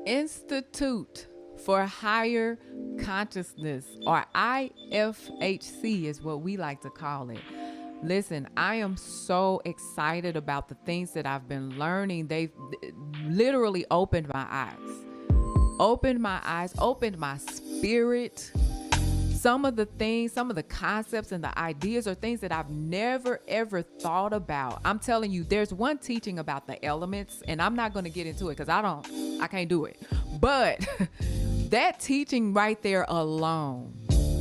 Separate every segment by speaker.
Speaker 1: Institute for Higher Consciousness, or IFHC is what we like to call it. Listen, I am so excited about the things that I've been learning. They've literally opened my eyes, opened my spirit. Some of the concepts and the ideas are things that I've never, ever thought about. I'm telling you, there's one teaching about the elements, and I'm not going to get into it because I can't do it. But that teaching right there alone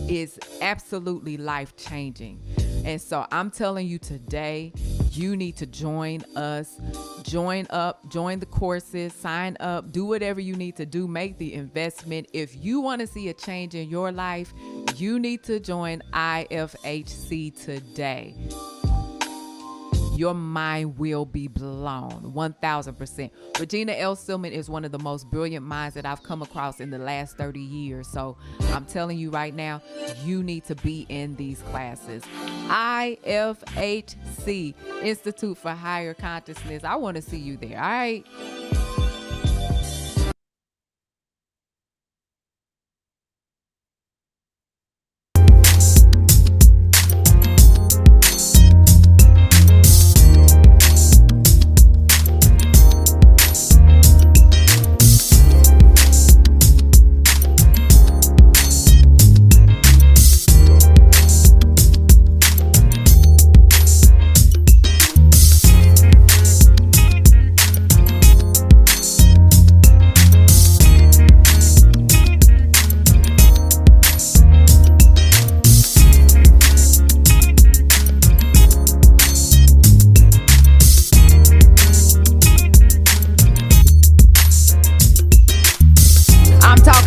Speaker 1: is absolutely life-changing. And so I'm telling you today, you need to join us, join the courses, sign up, do whatever you need to do, make the investment. If you want to see a change in your life, you need to join IFHC today. Your mind will be blown 1000%. Regina L. Stillman is one of the most brilliant minds that I've come across in the last 30 years. So I'm telling you right now, you need to be in these classes. IFHC, Institute for Higher Consciousness. I want to see you there. All right.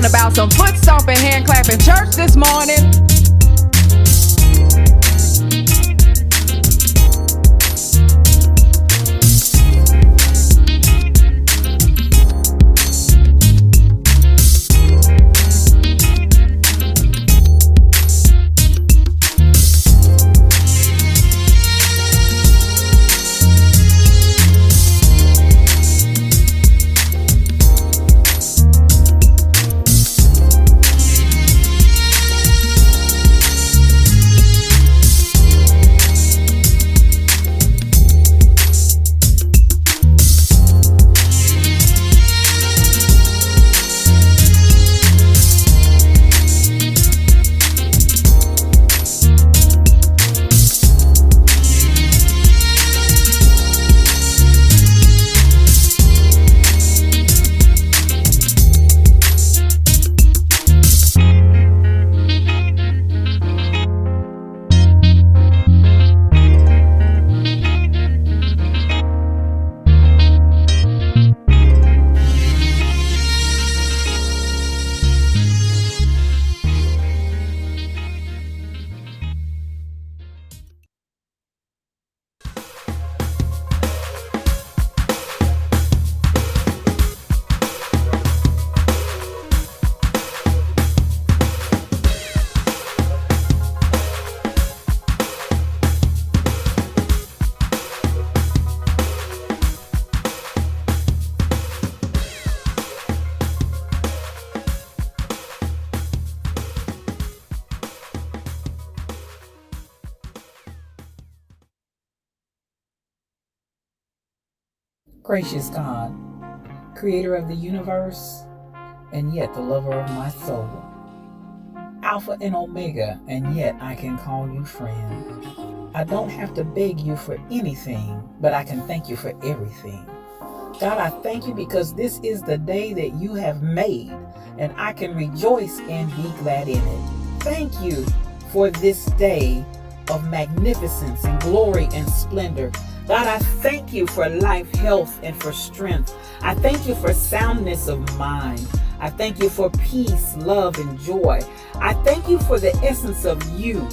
Speaker 1: About some foot stomping, hand clapping church this morning.
Speaker 2: Gracious God, creator of the universe, and yet the lover of my soul. Alpha and Omega, and yet I can call you friend. I don't have to beg you for anything, but I can thank you for everything. God, I thank you because this is the day that you have made, and I can rejoice and be glad in it. Thank you for this day of magnificence and glory and splendor. God, I thank you for life, health, and for strength. I thank you for soundness of mind. I thank you for peace, love, and joy. I thank you for the essence of you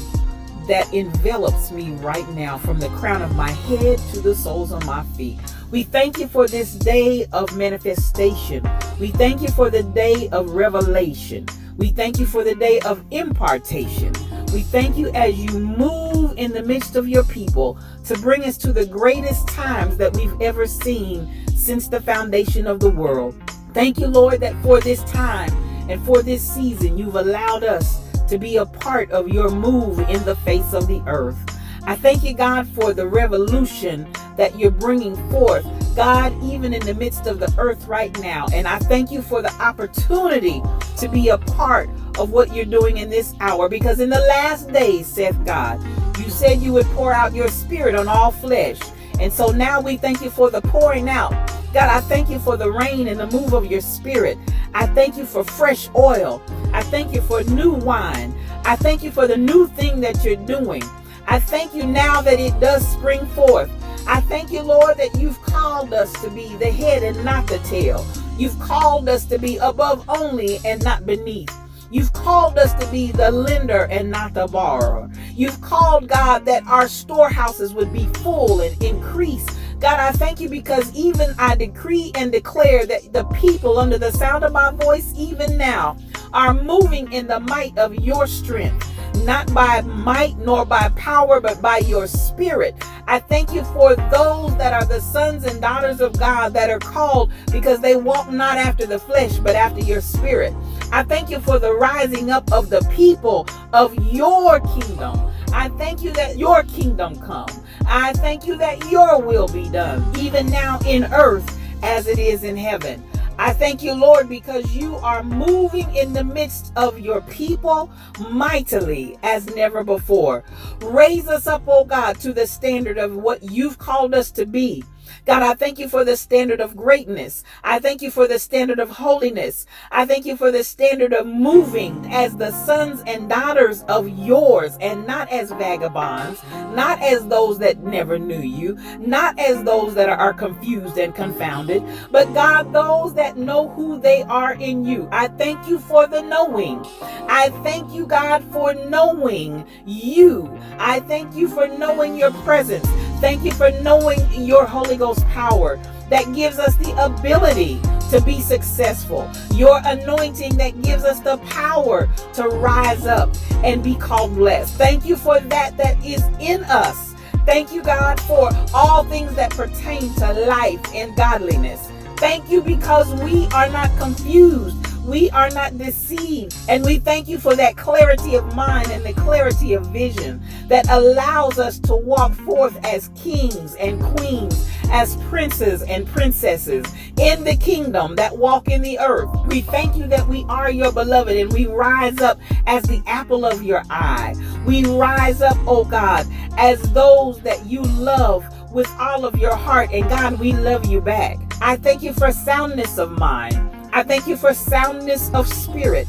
Speaker 2: that envelops me right now, from the crown of my head to the soles of my feet. We thank you for this day of manifestation. We thank you for the day of revelation. We thank you for the day of impartation. We thank you as you move in the midst of your people to bring us to the greatest times that we've ever seen since the foundation of the world. Thank you, Lord, that for this time and for this season, you've allowed us to be a part of your move in the face of the earth. I thank you, God, for the revolution that you're bringing forth, God, even in the midst of the earth right now. And I thank you for the opportunity to be a part of what you're doing in this hour, because in the last days, saith God, you said you would pour out your spirit on all flesh. And so now we thank you for the pouring out. God, I thank you for the rain and the move of your spirit. I thank you for fresh oil. I thank you for new wine. I thank you for the new thing that you're doing. I thank you now that it does spring forth. I thank you, Lord, that you've called us to be the head and not the tail. You've called us to be above only and not beneath. You've called us to be the lender and not the borrower. You've called, God, that our storehouses would be full and increase. God, I thank you because even I decree and declare that the people under the sound of my voice, even now, are moving in the might of your strength. Not by might nor by power, but by your spirit. I thank you for those that are the sons and daughters of God that are called because they walk not after the flesh, but after your spirit. I thank you for the rising up of the people of your kingdom. I thank you that your kingdom come. I thank you that your will be done, even now in earth as it is in heaven. I thank you, Lord, because you are moving in the midst of your people mightily as never before. Raise us up, oh God, to the standard of what you've called us to be. God, I thank you for the standard of greatness. I thank you for the standard of holiness. I thank you for the standard of moving as the sons and daughters of yours, and not as vagabonds, not as those that never knew you, not as those that are confused and confounded, but God, those that know who they are in you. I thank you for the knowing. I thank you, God, for knowing you. I thank you for knowing your presence. Thank you for knowing your Holy Ghost power that gives us the ability to be successful. Your anointing that gives us the power to rise up and be called blessed. Thank you for that is in us. Thank you, God, for all things that pertain to life and godliness. Thank you because we are not confused. We are not deceived. And we thank you for that clarity of mind and the clarity of vision that allows us to walk forth as kings and queens, as princes and princesses in the kingdom that walk in the earth. We thank you that we are your beloved, and we rise up as the apple of your eye. We rise up, oh God, as those that you love with all of your heart. And God, we love you back. I thank you for soundness of mind. I thank you for soundness of spirit.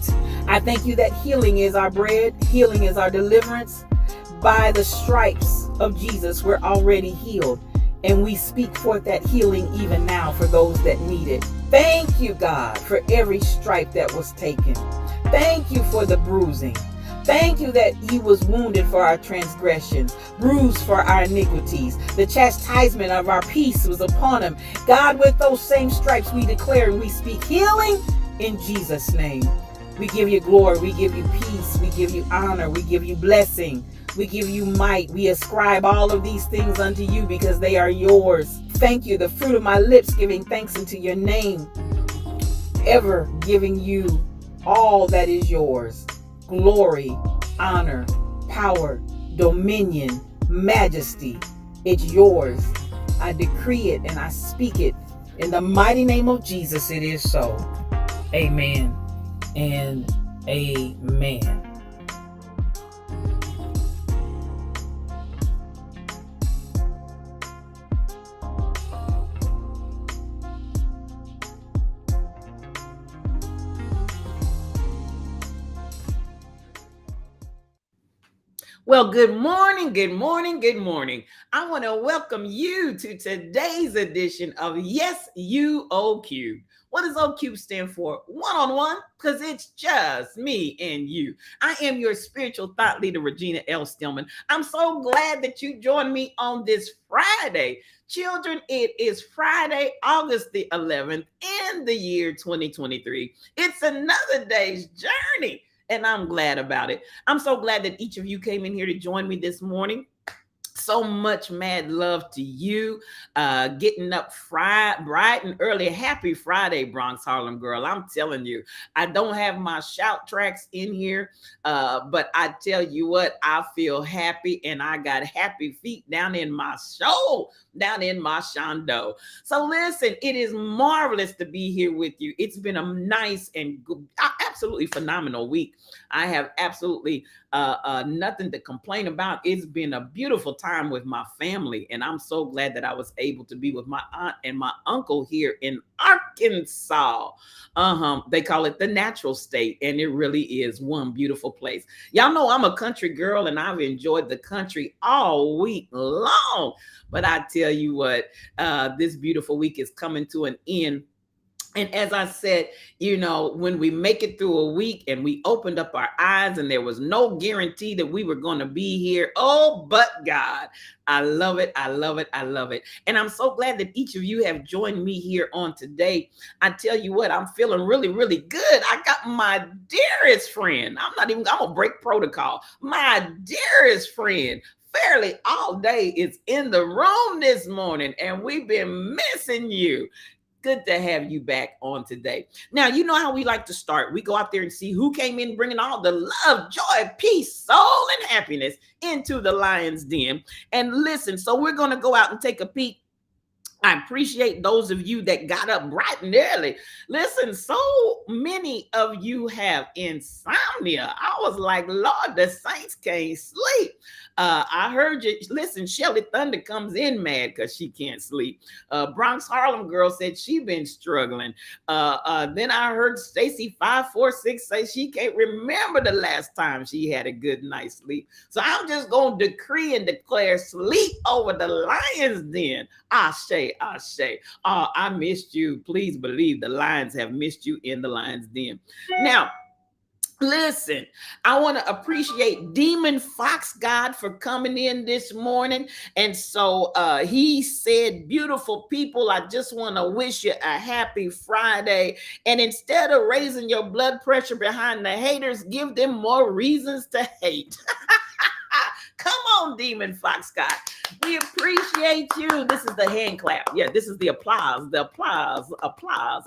Speaker 2: I thank you that healing is our bread. Healing is our deliverance. By the stripes of Jesus, we're already healed. And we speak forth that healing even now for those that need it. Thank you, God, for every stripe that was taken. Thank you for the bruising. Thank you that he was wounded for our transgressions, bruised for our iniquities. The chastisement of our peace was upon him. God, with those same stripes we declare and we speak healing in Jesus' name. We give you glory. We give you peace. We give you honor. We give you blessing. We give you might. We ascribe all of these things unto you because they are yours. Thank you. The fruit of my lips giving thanks unto your name. Ever giving you all that is yours. Glory, honor, power, dominion, majesty. It's yours. I decree it and I speak it In the mighty name of Jesus, it is so. Amen and amen.
Speaker 3: Well, good morning, good morning, good morning. I want to welcome you to today's edition of Yes, You O Cube. What does O Cube stand for? One on one, because it's just me and you. I am your spiritual thought leader, Regina L. Stillman. I'm so glad that you joined me on this Friday. Children, it is Friday, August the 11th in the year 2023. It's another day's journey, and I'm glad about it. I'm so glad that each of you came in here to join me this morning. So much mad love to you. Getting up bright and early. Happy Friday, Bronx Harlem girl. I'm telling you, I don't have my shout tracks in here, but I tell you what, I feel happy, and I got happy feet down in my soul, down in my shondo. So listen, it is marvelous to be here with you. It's been a nice and good, absolutely phenomenal week. I have absolutely nothing to complain about. It's been a beautiful time with my family, and I'm so glad that I was able to be with my aunt and my uncle here in Arkansas. They call it the natural state, and it really is one beautiful place. Y'all know I'm a country girl, and I've enjoyed the country all week long. But I tell you what, this beautiful week is coming to an end. And as I said, when we make it through a week and we opened up our eyes and there was no guarantee that we were going to be here. Oh, but God, I love it. I love it. I love it. And I'm so glad that each of you have joined me here on today. I tell you what, I'm feeling really, really good. I got my dearest friend. I'm going to break protocol. My dearest friend, fairly all day, is in the room this morning, and we've been missing you. Good to have you back on today. Now, you know how we like to start. We go out there and see who came in bringing all the love, joy, peace, soul, and happiness into the lion's den. And listen, so we're going to go out and take a peek. I appreciate those of you that got up bright and early. Listen, so many of you have insomnia. I was like, Lord, the saints can't sleep. I heard you. Listen, Shelly Thunder comes in mad because she can't sleep. Bronx Harlem girl said she been struggling. Then I heard Stacy 546 say she can't remember the last time she had a good night's sleep. So I'm just going to decree and declare sleep over the lion's den. Ashe. I missed you. Please believe the lions have missed you in the lion's den. Now, listen, I want to appreciate Demon Fox God for coming in this morning. And so he said, beautiful people, I just want to wish you a happy Friday. And instead of raising your blood pressure behind the haters, give them more reasons to hate. Come on, Demon Fox God. We appreciate you. This is the hand clap. Yeah, this is the applause. The applause.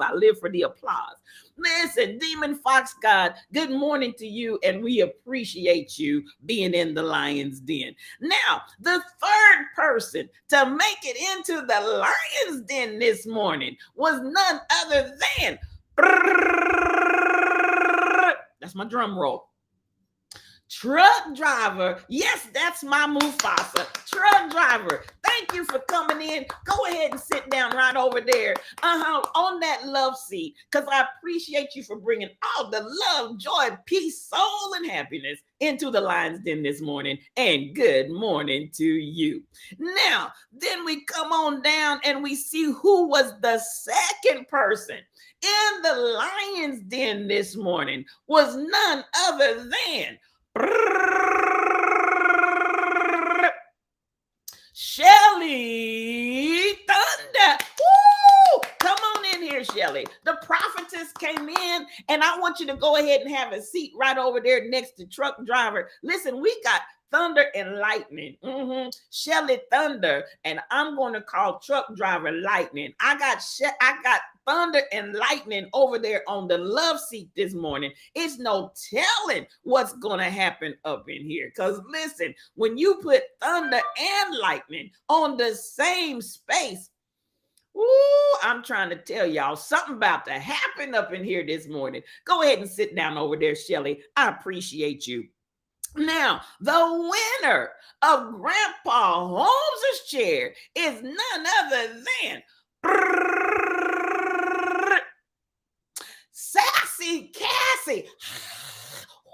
Speaker 3: I live for the applause. Listen, Demon Fox God, good morning to you, and we appreciate you being in the lion's den. Now, the third person to make it into the lion's den this morning was none other than, that's my drum roll, truck driver. Yes, that's my Mufasa. Truck driver, thank you for coming in. Go ahead and sit down right over there on that love seat, because I appreciate you for bringing all the love, joy, peace, soul, and happiness into the lion's den this morning. And good morning to you. Now, then we come on down and we see who was the second person in the lion's den this morning was none other than Shelly Thunder. Woo! Come on in here, Shelly. The prophetess came in, and I want you to go ahead and have a seat right over there next to truck driver. Listen, we got thunder and lightning. Shelly Thunder, and I'm going to call truck driver lightning. I got thunder and lightning over there on the love seat this morning. It's no telling what's going to happen up in here. Because listen, when you put thunder and lightning on the same space, Ooh, I'm trying to tell y'all something about to happen up in here this morning. Go ahead and sit down over there, Shelly. I appreciate you. Now, the winner of Grandpa Holmes's chair is none other than Sassy Cassie.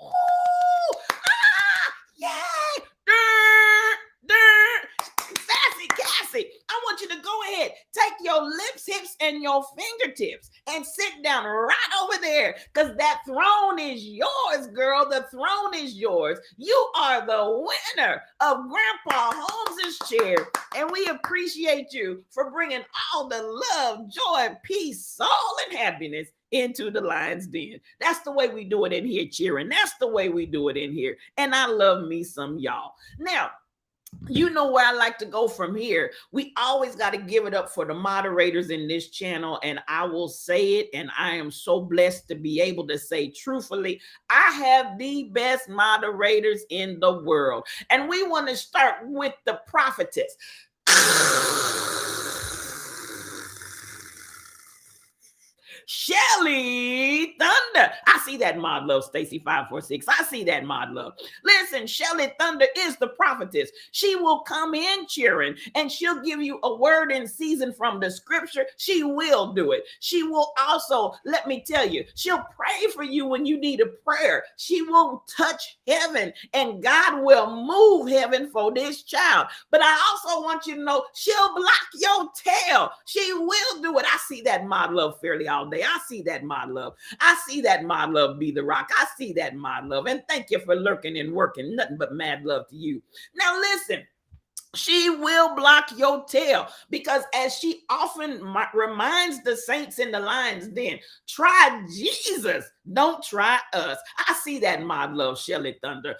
Speaker 3: Ooh, yay! Sassy Cassie, I want you to go ahead, take your lips, hips, and your fingertips and sit down right over there because that throne is yours, girl. The throne is yours. You are the winner of Grandpa Holmes's chair, and we appreciate you for bringing all the love, joy, peace, soul, and happiness into the lion's den. That's the way we do it in here, cheering. That's the way we do it in here. And I love me some y'all. Now, you know where I like to go from here. We always got to give it up for the moderators in this channel, and I will say it, and I am so blessed to be able to say truthfully, I have the best moderators in the world. And we want to start with the prophetess. Shelly Thunder. I see that, mod love, Stacy 546. I see that, mod love. Listen, Shelly Thunder is the prophetess. She will come in cheering, and she'll give you a word in season from the scripture. She will do it. She will also, let me tell you, she'll pray for you when you need a prayer. She will touch heaven, and God will move heaven for this child. But I also want you to know she'll block your tail. She will do it. I see that, mod love, fairly all day. I see that, my love. I see that, my love, be the rock. I see that, my love. And thank you for lurking and working. Nothing but mad love to you. Now, listen. She will block your tail because, as she often reminds the saints in the lion's den, try Jesus, don't try us. I see that, my love, Shelly Thunder.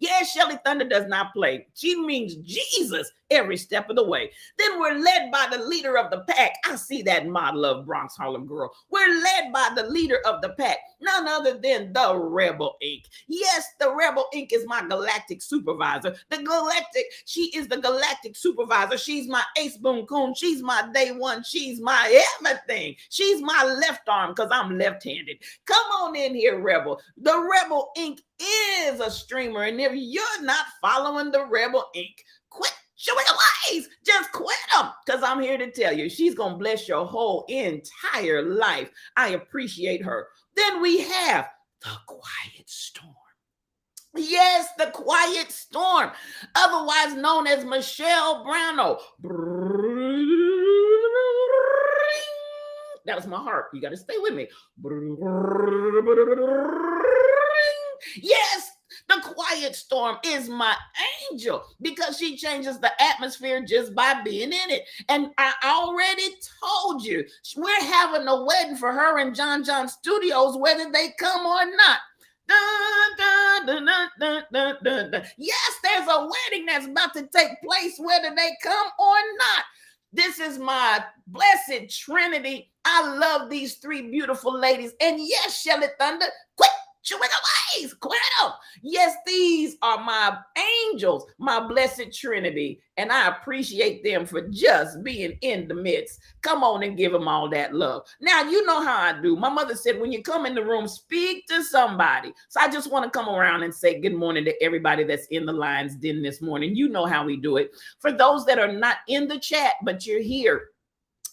Speaker 3: Yeah, Shelly Thunder does not play. She means Jesus every step of the way. Then we're led by the leader of the pack. I see that, model of Bronx Harlem girl. We're led by the leader of the pack, none other than the Rebel Inc. Yes, the Rebel Inc. is my galactic supervisor. She is the galactic supervisor. She's my ace boom coon. She's my day one. She's my everything. She's my left arm because I'm left-handed. Come on in here, Rebel. The Rebel Inc. is a streamer, and if you're not following the Rebel Inc., quit showing ways. Just quit them, because I'm here to tell you, she's going to bless your whole entire life. I appreciate her. Then we have the Quiet Storm. Yes, the Quiet Storm, otherwise known as Michelle Brownell. That was my heart. You got to stay with me. Yes, the Quiet Storm is my angel because she changes the atmosphere just by being in it. And I already told you, we're having a wedding for her in John Studios, whether they come or not. Dun, dun, dun, dun, dun, dun, dun. Yes, there's a wedding that's about to take place, whether they come or not. This is my blessed Trinity. I love these three beautiful ladies. And yes, Shelly Thunder, quit chewing ways, quit them. Yes, these are my angels, my blessed Trinity, and I appreciate them for just being in the midst. Come on and give them all that love. Now, you know how I do. My mother said, when you come in the room, speak to somebody. So I just want to come around and say good morning to everybody that's in the Lion's Den this morning. You know how we do it. For those that are not in the chat, but you're here,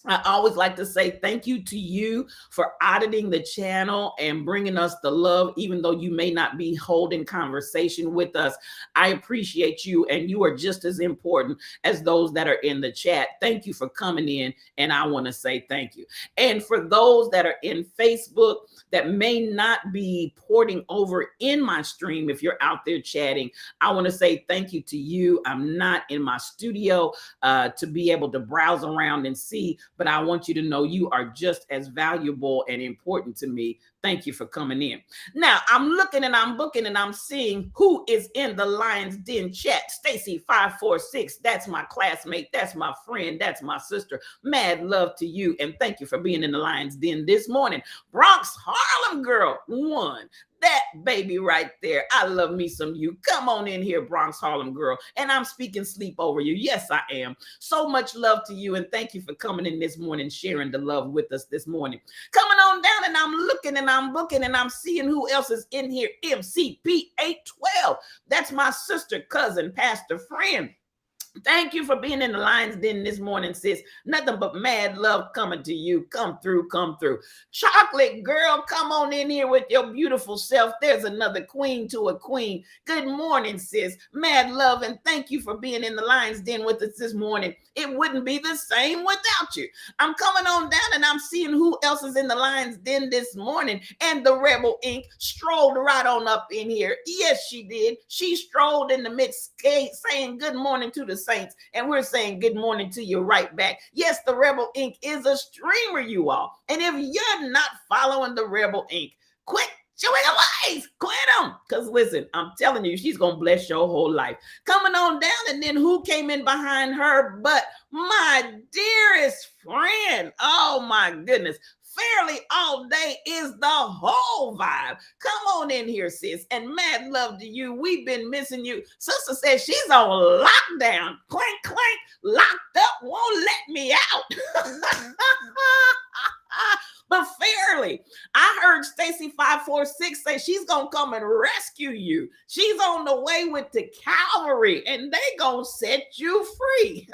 Speaker 3: I always like to say thank you to you for auditing the channel and bringing us the love, even though you may not be holding conversation with us. I appreciate you, and you are just as important as those that are in the chat. Thank you for coming in, and I want to say thank you. And for those that are in Facebook that may not be porting over in my stream, if you're out there chatting, I want to say thank you to you. I'm not in my studio to be able to browse around and see, but I want you to know you are just as valuable and important to me. Thank you for coming in. Now, I'm looking and I'm booking and I'm seeing who is in the Lion's Den chat. Stacy 546, that's my classmate. That's my friend. That's my sister. Mad love to you. And thank you for being in the Lion's Den this morning. Bronx Harlem girl, 1. That baby right there. I love me some you. Come on in here, Bronx Harlem girl. And I'm speaking sleep over you. Yes, I am. So much love to you. And thank you for coming in this morning, sharing the love with us this morning. Coming on down, and I'm looking and I'm looking and I'm seeing who else is in here. MCP 812. That's my sister, cousin, pastor, friend. Thank you for being in the Lions Den this morning, sis. Nothing but mad love coming to you. Come through, come through. Chocolate girl, come on in here with your beautiful self. There's another queen to a queen. Good morning, sis. Mad love, and thank you for being in the Lions Den with us this morning. It wouldn't be the same without you. I'm coming on down and I'm seeing who else is in the Lions Den this morning. And the Rebel Ink strolled right on up in here. Yes, she did. She strolled in the midst saying good morning to the saints, and we're saying good morning to you right back. Yes, the Rebel Ink is a streamer, you all. And if you're not following the Rebel Ink, quit showing ways, quit them. Because listen, I'm telling you, she's going to bless your whole life. Coming on down, and then who came in behind her but my dearest friend? Oh my goodness. Fairly all day is the whole vibe. Come on in here, sis. And mad love to you. We've been missing you. Sister says she's on lockdown. Clank, clank, locked up, won't let me out. But fairly, I heard Stacy 546 say she's gonna come and rescue you. She's on the way with the cavalry, and they gonna set you free.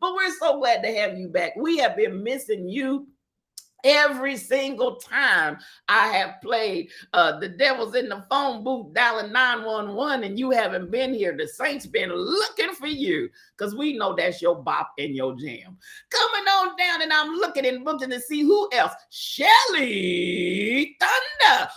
Speaker 3: But we're so glad to have you back. We have been missing you every single time I have played The Devil's in the Phone Booth dialing 911, and you haven't been here. The Saints been looking for you because we know that's your bop and your jam. Coming on down, and I'm looking and looking to see who else. Shelly Thunder.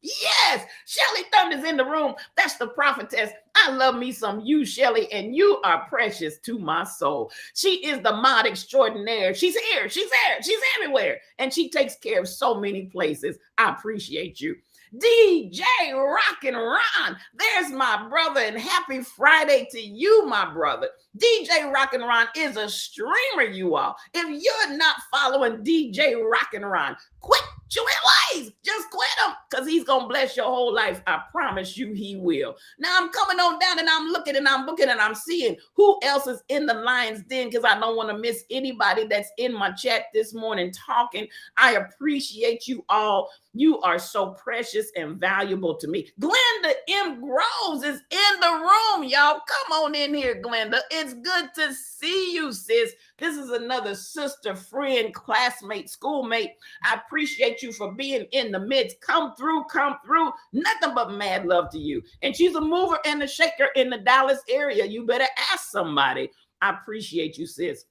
Speaker 3: Yes, Shelly Thunder's in the room. That's the prophetess. I love me some you, Shelly, and you are precious to my soul. She is the mod extraordinaire. She's here. She's there. She's everywhere. And she takes care of so many places. I appreciate you. DJ Rockin' Ron. There's my brother, and happy Friday to you, my brother. DJ Rockin' Ron is a streamer, you all. If you're not following DJ Rockin' Ron, quit your ways. Just quit him, because he's going to bless your whole life. I promise you he will. Now I'm coming on down, and I'm looking and I'm looking and I'm seeing who else is in the Lions Den, because I don't want to miss anybody that's in my chat this morning talking. I appreciate you all. You are so precious and valuable to me. Glenda M. Groves is in the room, y'all. Come on in here, Glenda. It's good to see you, sis. This is another sister, friend, classmate, schoolmate. I appreciate you for being in the midst. Come through, come through. Nothing but mad love to you. And she's a mover and a shaker in the Dallas area. You better ask somebody. I appreciate you, sis.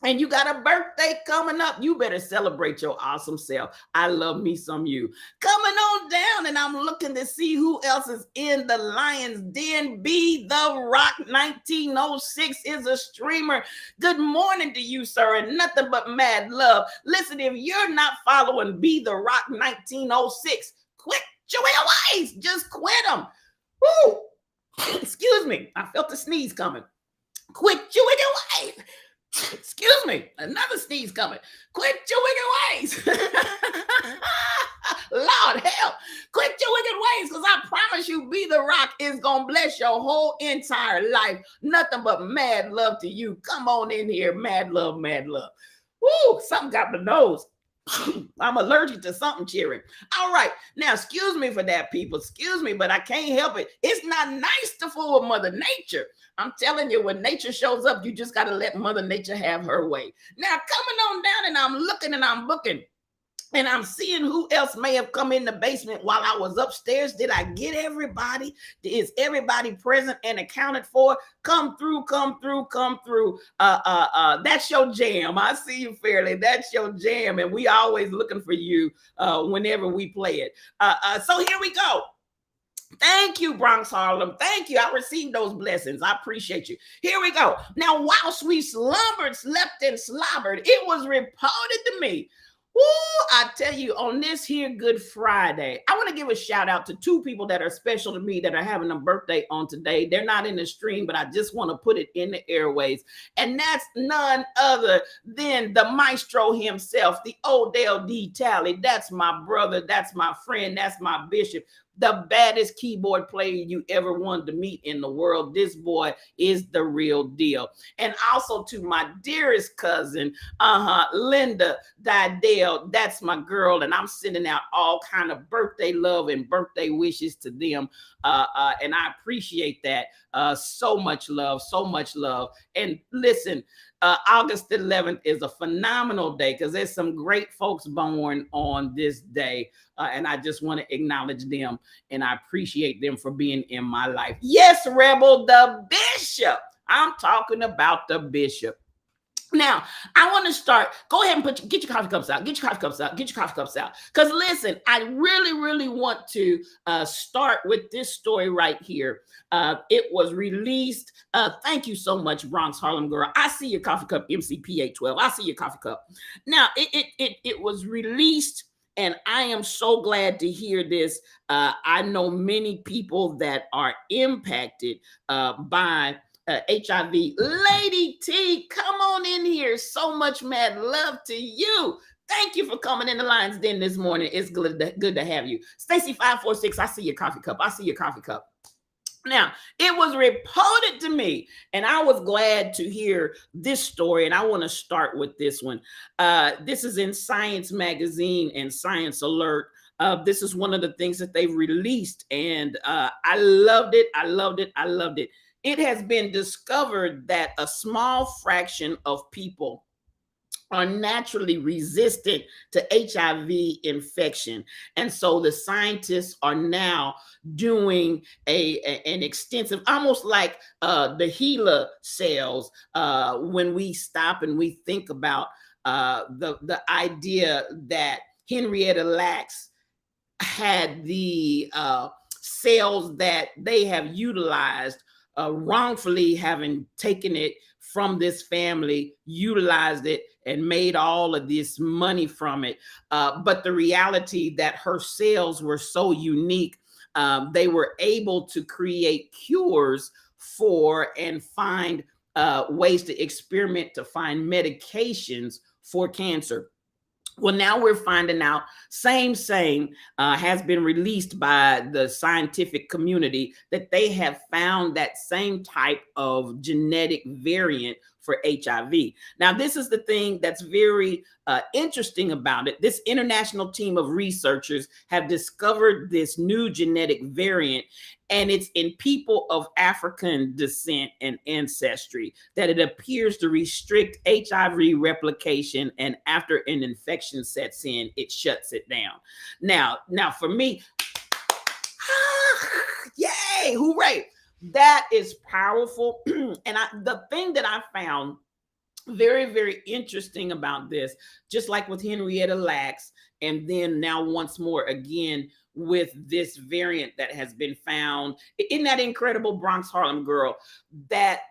Speaker 3: And you got a birthday coming up. You better celebrate your awesome self. I love me some you. Coming on down, and I'm looking to see who else is in the Lions Den. Be the Rock 1906 is a streamer. Good morning to you, sir, and nothing but mad love. Listen, if you're not following Be the Rock 1906, quit your ways. Just quit them. Woo! Excuse me. I felt the sneeze coming. Quit your ways. Excuse me, another sneeze coming. Quit your wicked ways. Lord help. Quit your wicked ways, because I promise you, Be the Rock is going to bless your whole entire life. Nothing but mad love to you. Come on in here. Mad love, mad love. Woo, something got my nose. I'm allergic to something cheering. All right. Now, excuse me for that, people. Excuse me, but I can't help it. It's not nice to fool with Mother Nature. I'm telling you, when nature shows up, you just got to let Mother Nature have her way. Now, coming on down, and I'm looking and I'm looking. And I'm seeing who else may have come in the basement while I was upstairs. Did I get everybody? Is everybody present and accounted for? Come through, come through, come through. That's your jam. I see you fairly. That's your jam. And we always looking for you whenever we play it. So here we go. Thank you, Bronx Harlem. Thank you. I received those blessings. I appreciate you. Here we go. Now, whilst we slumbered, slept, and slobbered, it was reported to me. Ooh, I tell you, on this here Good Friday, I want to give a shout out to two people that are special to me that are having a birthday on today. They're not in the stream, but I just want to put it in the airways. And that's none other than the maestro himself, the Odell D. Tally. That's my brother. That's my friend. That's my bishop. The baddest keyboard player you ever wanted to meet in the world. This boy is the real deal. And also to my dearest cousin, Linda Didell. That's my girl, and I'm sending out all kind of birthday love and birthday wishes to them. And I appreciate that. So much love, so much love. And listen, August 11th is a phenomenal day because there's some great folks born on this day. And I just want to acknowledge them and I appreciate them for being in my life. Yes, Rebel, the bishop. I'm talking about the bishop. Now, I want to start. Go ahead and get your coffee cups out. Get your coffee cups out. Get your coffee cups out. Because listen, I really, really want to start with this story right here. It was released. Thank you so much, Bronx Harlem Girl. I see your coffee cup, MCP812. I see your coffee cup. Now, it was released, and I am so glad to hear this. I know many people that are impacted by HIV. Lady T, come on in here. So much mad love to you. Thank you for coming in the Lions Den this morning. It's good to have you. Stacy 546, I see your coffee cup. I see your coffee cup. Now, it was reported to me, and I was glad to hear this story, and I want to start with this one. This is in Science Magazine and Science Alert. This is one of the things that they've released, and I loved it. I loved it. I loved it. It has been discovered that a small fraction of people are naturally resistant to HIV infection. And so the scientists are now doing an extensive, almost like the HeLa cells, when we stop and we think about the idea that Henrietta Lacks had the cells that they have utilized, wrongfully having taken it from this family, utilized it, and made all of this money from it. But the reality that her cells were so unique, they were able to create cures for and find ways to experiment to find medications for cancer. Well, now we're finding out, same has been released by the scientific community that they have found that same type of genetic variant for HIV. Now, this is the thing that's very interesting about it. This international team of researchers have discovered this new genetic variant, and it's in people of African descent and ancestry, that it appears to restrict HIV replication, and after an infection sets in, it shuts it down. Now for me, yay, hooray. That is powerful. And the thing that I found very, very interesting about this, just like with Henrietta Lacks, and then now once more again with this variant that has been found in that incredible Bronx Harlem Girl, that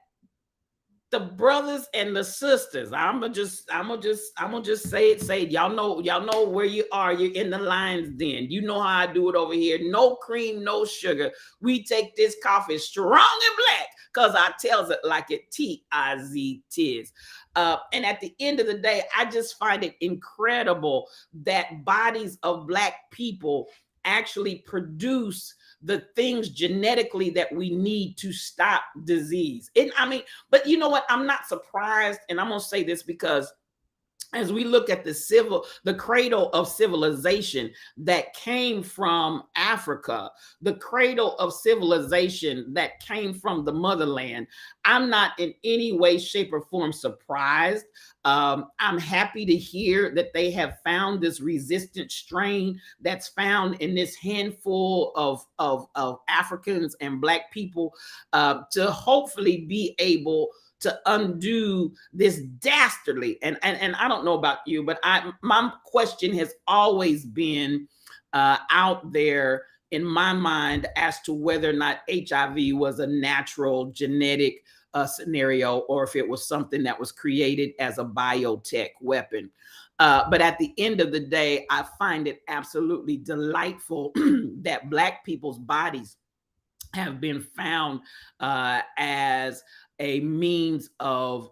Speaker 3: the brothers and the sisters, I'm gonna just say it. Y'all know where you are. You're in the Lions Den. You know how I do it over here. No cream, no sugar. We take this coffee strong and black, because I tells it like it Tiz. And at the end of the day, I just find it incredible that bodies of Black people actually produce the things genetically that we need to stop disease. And I mean, but you know what? I'm not surprised. And I'm going to say this because as we look at the cradle of civilization that came from Africa, the cradle of civilization that came from the motherland, I'm not in any way, shape, or form surprised. I'm happy to hear that they have found this resistant strain that's found in this handful of Africans and Black people, to hopefully be able to undo this dastardly, and I don't know about you, but my question has always been out there in my mind as to whether or not HIV was a natural genetic scenario, or if it was something that was created as a biotech weapon. But at the end of the day, I find it absolutely delightful that Black people's bodies have been found as a means of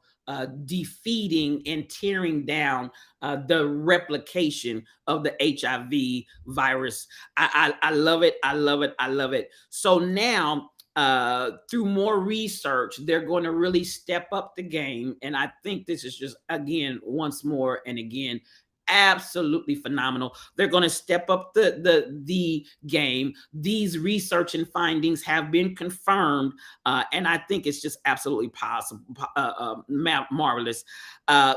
Speaker 3: defeating and tearing down the replication of the HIV virus. I love it. I love it. I love it. So now, through more research, they're going to really step up the game. And I think this is just, again, once more and again, absolutely phenomenal. They're going to step up the game. These research and findings have been confirmed, and I think it's just absolutely possible, marvelous.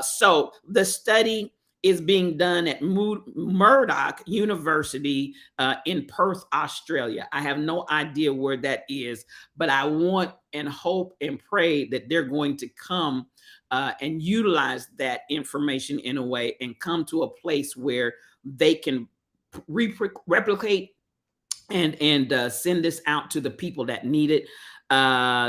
Speaker 3: So the study is being done at Murdoch University in Perth, Australia. I have no idea where that is, but I want and hope and pray that they're going to come and utilize that information in a way and come to a place where they can replicate and send this out to the people that need it.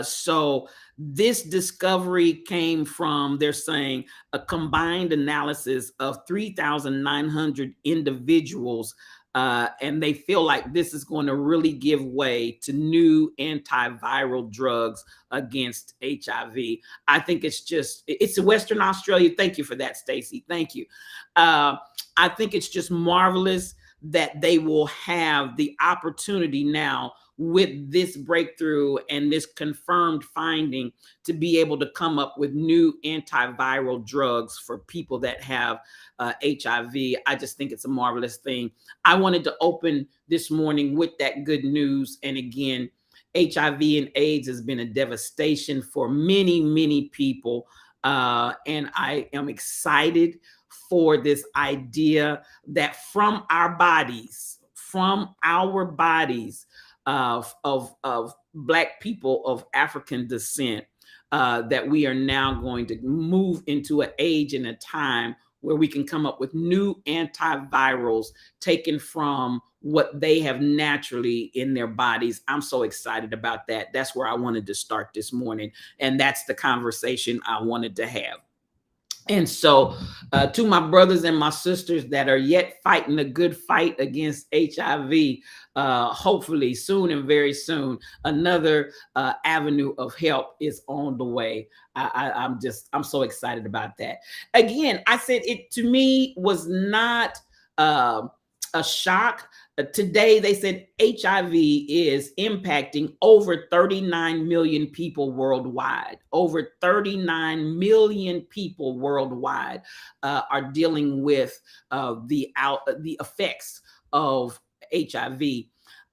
Speaker 3: So this discovery came from, they're saying, a combined analysis of 3,900 individuals. And they feel like this is going to really give way to new antiviral drugs against HIV. I think it's Western Australia. Thank you for that, Stacey. Thank you. I think it's just marvelous that they will have the opportunity now with this breakthrough and this confirmed finding to be able to come up with new antiviral drugs for people that have HIV. I just think it's a marvelous thing. I wanted to open this morning with that good news. And again, HIV and AIDS has been a devastation for many, many people. And I am excited for this idea that from our bodies, of Black people of African descent, that we are now going to move into an age and a time where we can come up with new antivirals taken from what they have naturally in their bodies. I'm so excited about that. That's where I wanted to start this morning. And that's the conversation I wanted to have. And so to my brothers and my sisters that are yet fighting a good fight against HIV, hopefully soon and very soon, another avenue of help is on the way. I'm so excited about that. Again, I said it to me was not a shock. Today, they said HIV is impacting over 39 million people worldwide. Over 39 million people worldwide are dealing with the effects of HIV.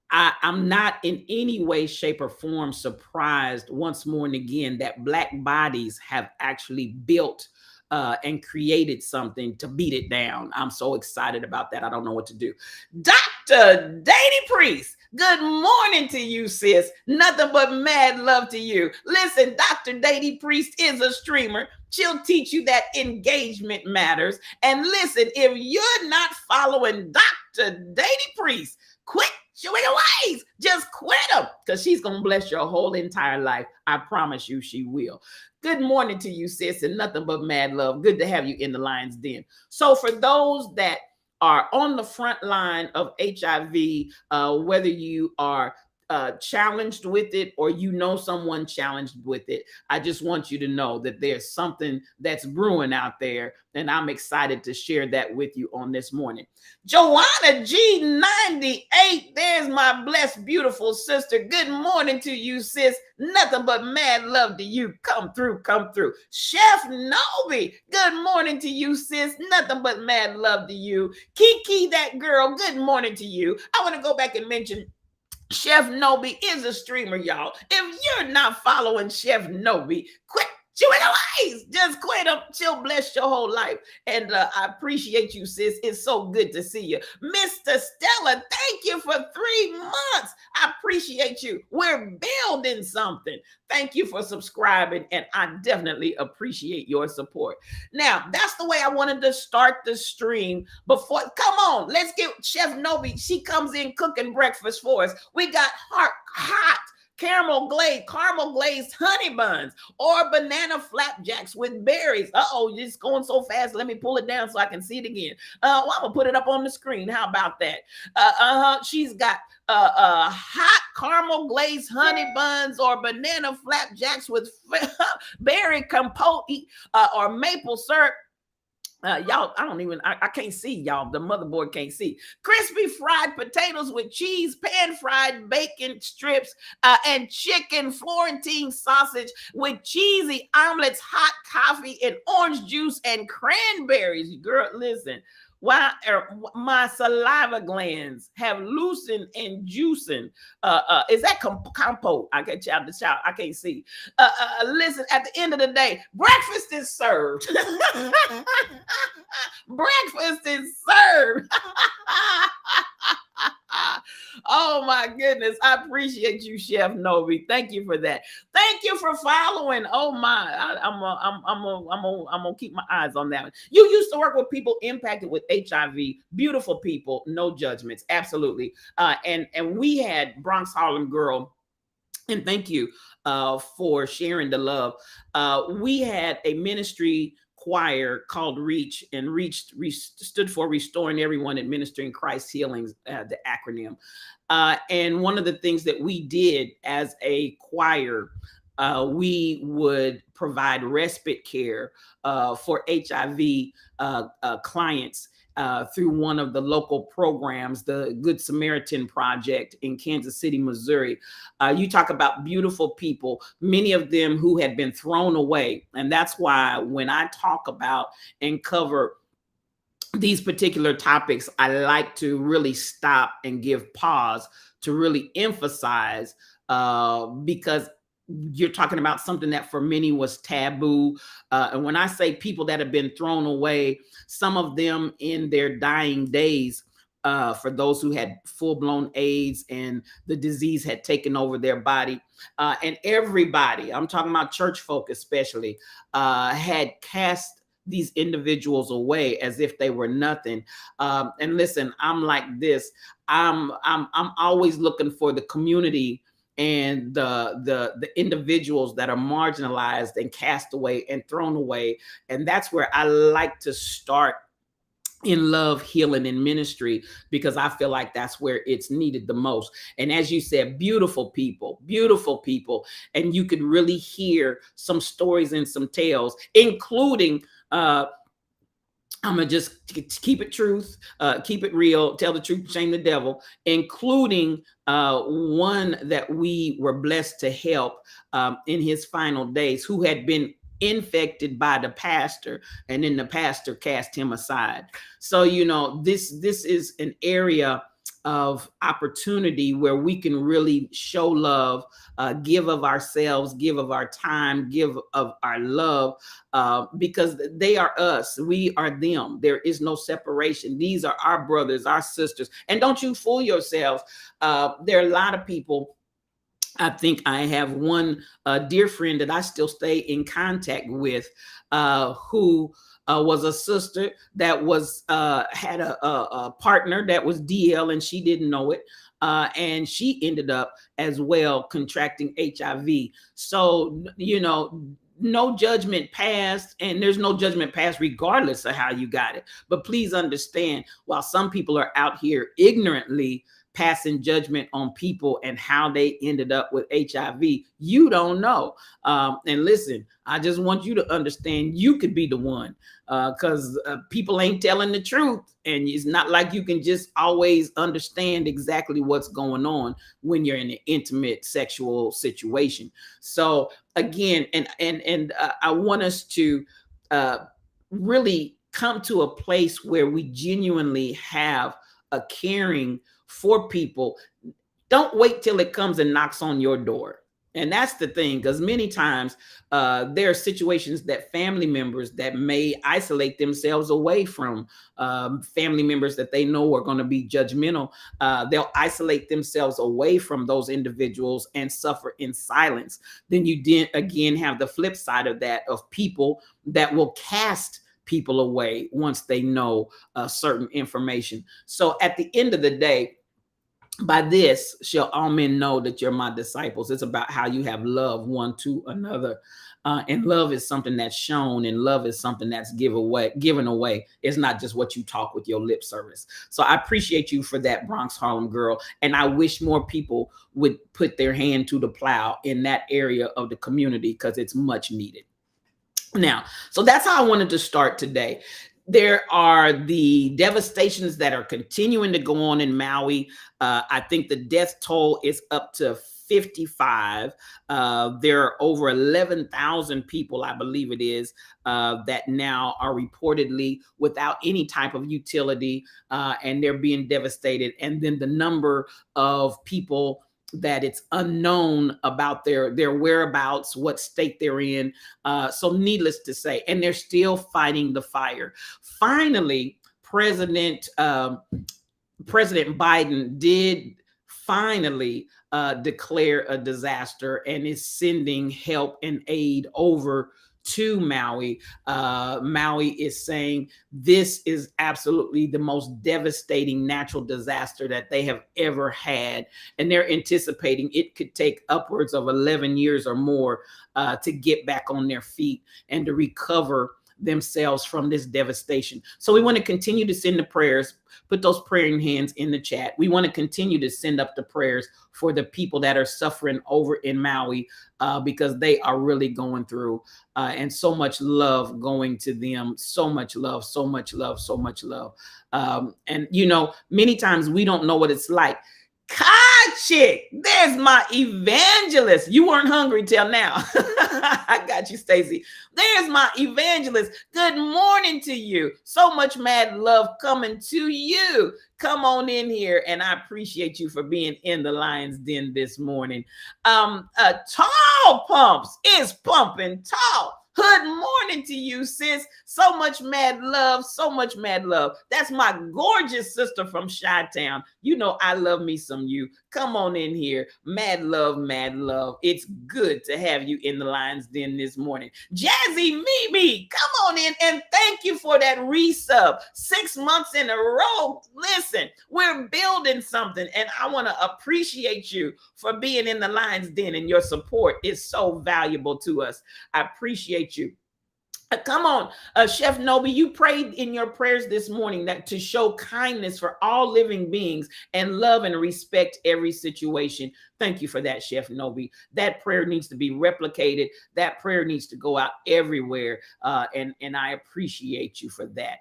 Speaker 3: I'm not in any way, shape, or form surprised once more and again that Black bodies have actually built and created something to beat it down. I'm so excited about that. I don't know what to do. Dr. Dady Priest, good morning to you, sis. Nothing but mad love to you. Listen, Dr. Dady Priest is a streamer. She'll teach you that engagement matters. And listen, if you're not following Dr. Dady Priest, quit your ways. Just quit them, because she's going to bless your whole entire life. I promise you she will. Good morning to you, sis, and nothing but mad love. Good to have you in the Lion's Den. So for those that are on the front line of HIV, whether you are challenged with it or you know someone challenged with it, I just want you to know that there's something that's brewing out there, and I'm excited to share that with you on this morning. Joanna G98, there's my blessed, beautiful sister. Good morning to you, sis. Nothing but mad love to you. Come through, come through. Chef Nobi, good morning to you, sis. Nothing but mad love to you. Kiki, that girl, good morning to you. I want to go back and mention Chef Nobi is a streamer, y'all. If you're not following Chef Nobi, quit chewing ways. Just quit him. She'll bless your whole life. And I appreciate you, sis. It's so good to see you. Mr. Stella, thank you for 3 months. I appreciate you. We're building something. Thank you for subscribing, and I definitely appreciate your support. Now, that's the way I wanted to start the stream. Before, come on, let's get Chef Nobi. She comes in cooking breakfast for us. We got hot caramel glazed honey buns, or banana flapjacks with berries. Uh-oh, it's going so fast. Let me pull it down so I can see it again. Well, I'm gonna put it up on the screen. How about that? She's got hot caramel glazed honey buns or banana flapjacks with berry compote or maple syrup. Y'all, I don't even, I can't see y'all. The motherboard can't see. Crispy fried potatoes with cheese, pan fried bacon strips, and chicken Florentine sausage with cheesy omelets, hot coffee, and orange juice and cranberries. Girl, listen. Why my saliva glands have loosened and juicing. Is that compote? I can't shout the shout. I can't see. Listen, at the end of the day, breakfast is served. Breakfast is served. Oh my goodness. I appreciate you, Chef Novi. Thank you for that. Thank you for following. Oh my, I'm gonna keep my eyes on that one. You used to work with people impacted with HIV, beautiful people, no judgments, absolutely. And we had Bronx Harlem Girl, and thank you for sharing the love. We had a ministry choir called Reach, and Reach stood for Restoring Everyone Administering Christ's Healings, the acronym. And one of the things that we did as a choir, we would provide respite care for HIV clients through one of the local programs, the Good Samaritan Project in Kansas City, Missouri. You talk about beautiful people, many of them who had been thrown away. And that's why when I talk about and cover these particular topics, I like to really stop and give pause to really emphasize, because you're talking about something that for many was taboo. And when I say people that have been thrown away, some of them in their dying days, for those who had full-blown AIDS and the disease had taken over their body, and everybody, I'm talking about church folk especially, had cast these individuals away as if they were nothing. And listen, I'm like this. I'm always looking for the community and the individuals that are marginalized and cast away and thrown away. And that's where I like to start in love, healing, and ministry, because I feel like that's where it's needed the most. And as you said, beautiful people, and you could really hear some stories and some tales, including I'm gonna just keep it truth, keep it real, tell the truth, shame the devil, including one that we were blessed to help in his final days, who had been infected by the pastor, and then the pastor cast him aside. So, you know, this is an area of opportunity where we can really show love, give of ourselves, give of our time, give of our love, because they are us, we are them. There is no separation. These are our brothers, our sisters. And don't you fool yourselves. There are a lot of people. I think I have one dear friend that I still stay in contact with, who was a sister that was had a partner that was DL, and she didn't know it. And she ended up as well contracting HIV. So, you know, no judgment passed, and there's no judgment passed regardless of how you got it. But please understand, while some people are out here ignorantly passing judgment on people and how they ended up with HIV, you don't know. And listen, I just want you to understand you could be the one, because people ain't telling the truth. And it's not like you can just always understand exactly what's going on when you're in an intimate sexual situation. So again, and I want us to really come to a place where we genuinely have a caring for people. Don't wait till it comes and knocks on your door. And that's the thing, because many times there are situations that family members that may isolate themselves away from family members that they know are going to be judgmental. They'll isolate themselves away from those individuals and suffer in silence. Then you again have the flip side of that, of people that will cast people away once they know certain information. So at the end of the day, By this shall all men know that you're my disciples. It's about how you have love one to another. And love is something that's shown, and love is something that's given away. It's not just what you talk with your lip service. So I appreciate you for that, Bronx Harlem girl. And I wish more people would put their hand to the plow in that area of the community, because it's much needed. Now, so that's how I wanted to start today. There are the devastations that are continuing to go on in Maui. I think the death toll is up to 55. There are over 11,000 people, I believe it is, that now are reportedly without any type of utility, and they're being devastated. And then the number of people that it's unknown about their whereabouts, what state they're in. So needless to say, and they're still fighting the fire. Finally, President Biden did finally declare a disaster and is sending help and aid over to Maui. Maui is saying this is absolutely the most devastating natural disaster that they have ever had. And they're anticipating it could take upwards of 11 years or more to get back on their feet and to recover themselves from this devastation. So we want to continue to send the prayers, put those praying hands in the chat. We want to continue to send up the prayers for the people that are suffering over in Maui, because they are really going through, and so much love going to them. So much love, so much love, so much love. And many times we don't know what it's like. Chick, there's my evangelist. You weren't hungry till now. I got you, Stacy. There's my evangelist. Good morning to you. So much mad love coming to you. Come on in here, and I appreciate you for being in the Lion's Den this morning. Tall Pumps is pumping tall. Good morning to you, sis. So much mad love, so much mad love. That's my gorgeous sister from Chi-Town. You know I love me some you. Come on in here. Mad love, mad love. It's good to have you in the Lion's Den this morning. Jazzy Mimi, come on in, and thank you for that resub. 6 months in a row. Listen, we're building something, and I want to appreciate you for being in the Lion's Den, and your support is so valuable to us. I appreciate you. Come on, Chef Nobi, you prayed in your prayers this morning that to show kindness for all living beings and love and respect every situation. Thank you for that, Chef Nobi. That prayer needs to be replicated. That prayer needs to go out everywhere, and I appreciate you for that.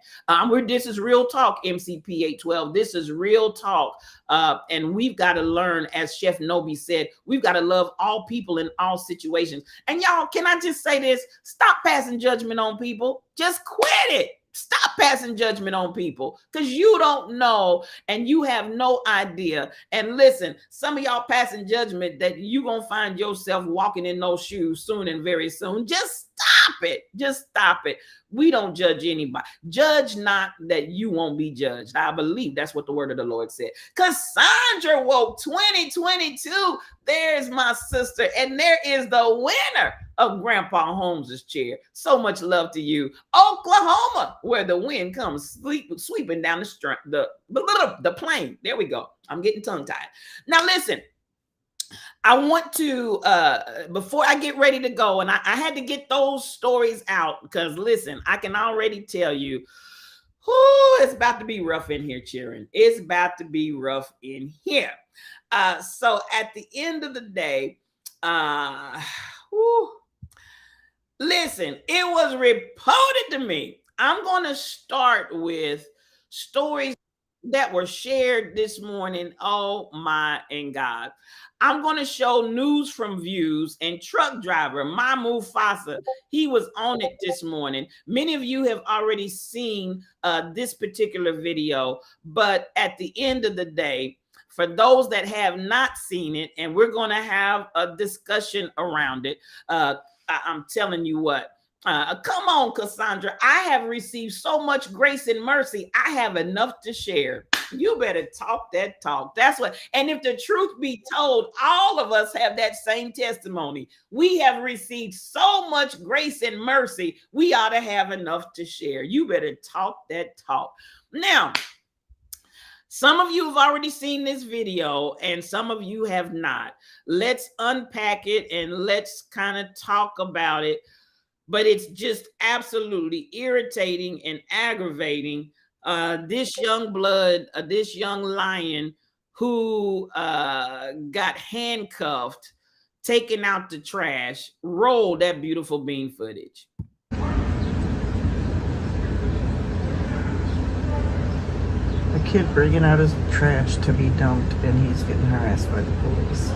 Speaker 3: This is real talk, MCP 812. This is real talk, and we've got to learn, as Chef Nobi said, we've got to love all people in all situations. And y'all, can I just say this? Stop passing judgment on people. Just quit it. Stop passing judgment on people, because you don't know and you have no idea. And listen, some of y'all passing judgment that you going to find yourself walking in those shoes soon and very soon. Just stop it. Just stop it. We don't judge anybody. Judge not that you won't be judged. I believe that's what the word of the Lord said. Cassandra woke 2022. There's my sister. And there is the winner of Grandpa Holmes's chair. So much love to you. Oklahoma, where the wind comes sweeping down the plain. There we go. I'm getting tongue-tied. Now listen, I want to, before I get ready to go, and I had to get those stories out, because listen, I can already tell you, it's about to be rough in here, cheering. It's about to be rough in here. So at the end of the day, listen, it was reported to me. I'm going to start with stories that were shared this morning. Oh my and God. I'm going to show news from Views, and truck driver Mamu Fasa, he was on it this morning. Many of you have already seen this particular video, but at the end of the day, for those that have not seen it, and we're going to have a discussion around it, I'm telling you what, come on, Cassandra. I have received so much grace and mercy. I have enough to share. You better talk that talk. That's what. And if the truth be told, all of us have that same testimony. We have received so much grace and mercy. We ought to have enough to share. You better talk that talk. Now, Some of you have already seen this video and some of you have not. Let's unpack it and let's kind of talk about it. But it's just absolutely irritating and aggravating. This young blood, this young lion who got handcuffed, taken out the trash. Roll that beautiful bean footage.
Speaker 4: A kid bringing out his trash to be dumped, and he's getting harassed by the police.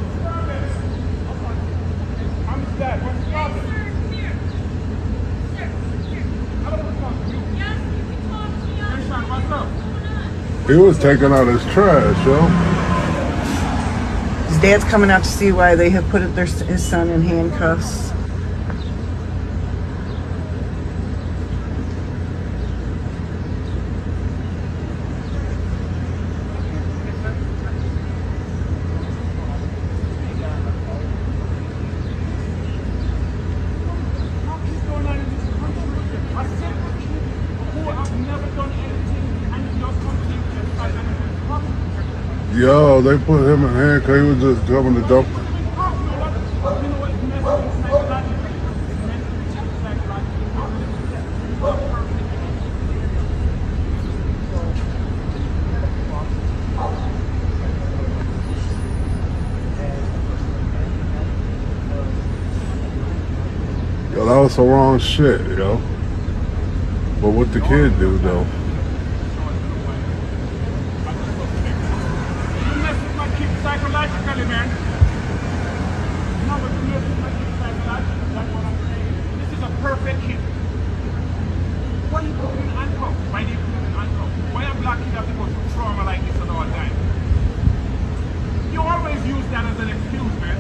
Speaker 5: He was taking out his trash, yo.
Speaker 4: His dad's coming out to see why they have put his son in handcuffs.
Speaker 5: Yo, they put him in handcuffs. He was just coming to dump. Yo, that was some wrong shit, yo. But what the kid do, though?
Speaker 6: Psychologically, man. No, but you mess with my kid psychologically. That's what I'm saying. This is a perfect kid. Why you put him in handcuffs? Why do you put him in handcuffs? Why a black kid have to go through trauma like this at all time? You always use that as an excuse, man.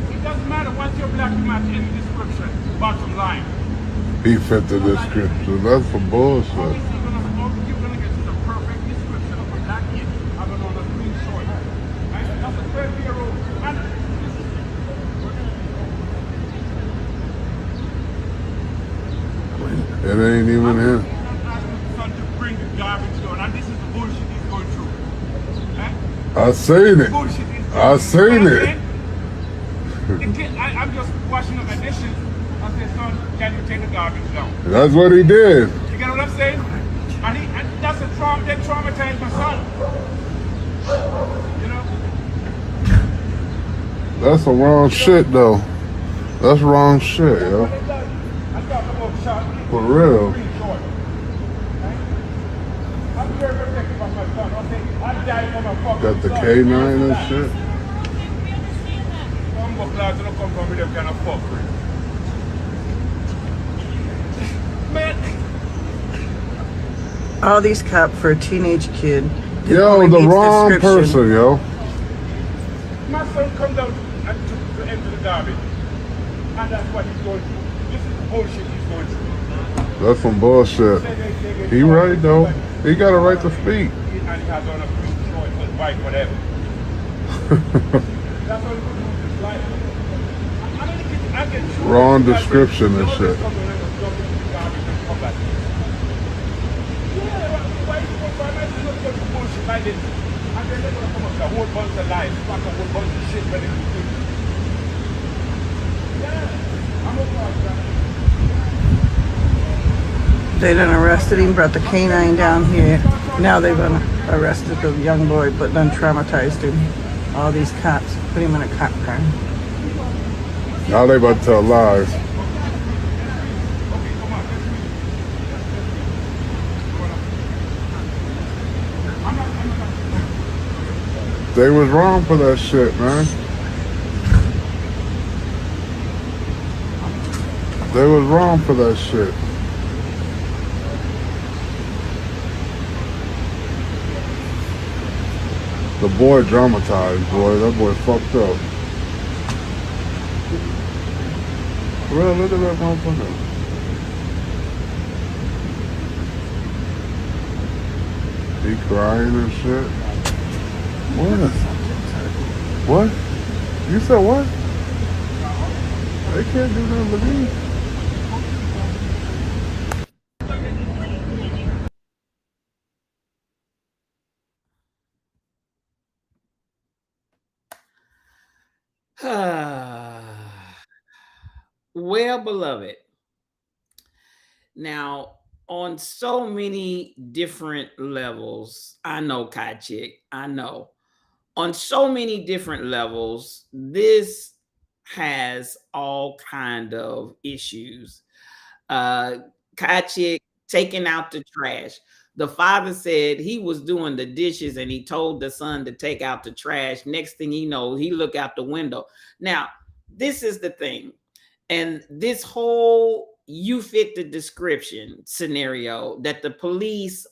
Speaker 6: It doesn't matter once you're black, you match any description. Bottom line.
Speaker 5: He fit the description. That's some bullshit.
Speaker 6: You're gonna get to the perfect description of a black kid having on a green short. Right? That's a 12-year-old. And
Speaker 5: It ain't even him.
Speaker 6: son to bring the garbage down, and this is the bullshit he's going through. Eh?
Speaker 5: I seen it.
Speaker 6: Bullshit he's going
Speaker 5: I
Speaker 6: through.
Speaker 5: seen
Speaker 6: You know
Speaker 5: it.
Speaker 6: what I'm saying? I'm just washing up my dishes. I said, son, can you take the garbage down?
Speaker 5: That's what he did.
Speaker 6: You get what I'm saying? And that's a trauma. That traumatized my son. You know?
Speaker 5: That's some wrong shit, though. That's wrong shit, yo.
Speaker 6: I talk about shot.
Speaker 5: For real.
Speaker 6: Green short. Right? I'm very protective of my son. Okay, I died for my fucking
Speaker 5: Got the
Speaker 6: son.
Speaker 5: K9 and shit.
Speaker 6: Some of lads don't come from with them kind of fuckery. Man.
Speaker 4: All these cops for a teenage kid. that
Speaker 5: Yo,
Speaker 4: only
Speaker 5: the
Speaker 4: meets
Speaker 5: wrong
Speaker 4: description.
Speaker 5: person, yo.
Speaker 6: My son comes out and to enter the garbage. And that's what he's going through. This is the bullshit he's going through.
Speaker 5: That's some bullshit. He right, though. He got a right to speak.
Speaker 6: And he has on a green short, his white, whatever. That's all he can do with his life. I get
Speaker 5: Wrong description and shit.
Speaker 6: Why you go for a nice little bullshit like this? And then they're going to come up with a whole bunch of lies, pack a whole bunch of shit ready to do. Yeah, I'm okay.
Speaker 4: They done arrested him, brought the canine down here. Now they've arrested the young boy, but done traumatized him. All these cops put him in a cop car.
Speaker 5: Now they about to tell lies. They was wrong for that shit, man. They was wrong for that shit. The boy dramatized, boy. That boy fucked up. Bro, look at that motherfucker. He crying and shit. What? What? You said what? They can't do nothing to me.
Speaker 3: Well, beloved, now on so many different levels, I know, Kai Chick, I know. On so many different levels, this has all kind of issues. uh Chick taking out the trash. The father said he was doing the dishes and he told the son to take out the trash. Next thing he knows, he look out the window. Now, this is the thing. And this whole you fit the description scenario that the police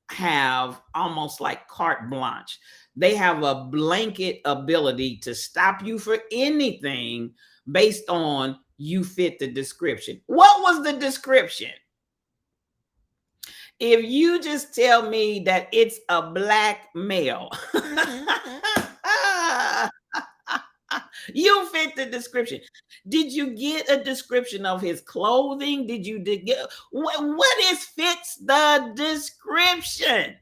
Speaker 3: have almost like carte blanche. They have a blanket ability to stop you for anything based on you fit the description. What was the description? If you just tell me that it's a black male, you fit the description. Did you get a description of his clothing? Did you get what is fits the description?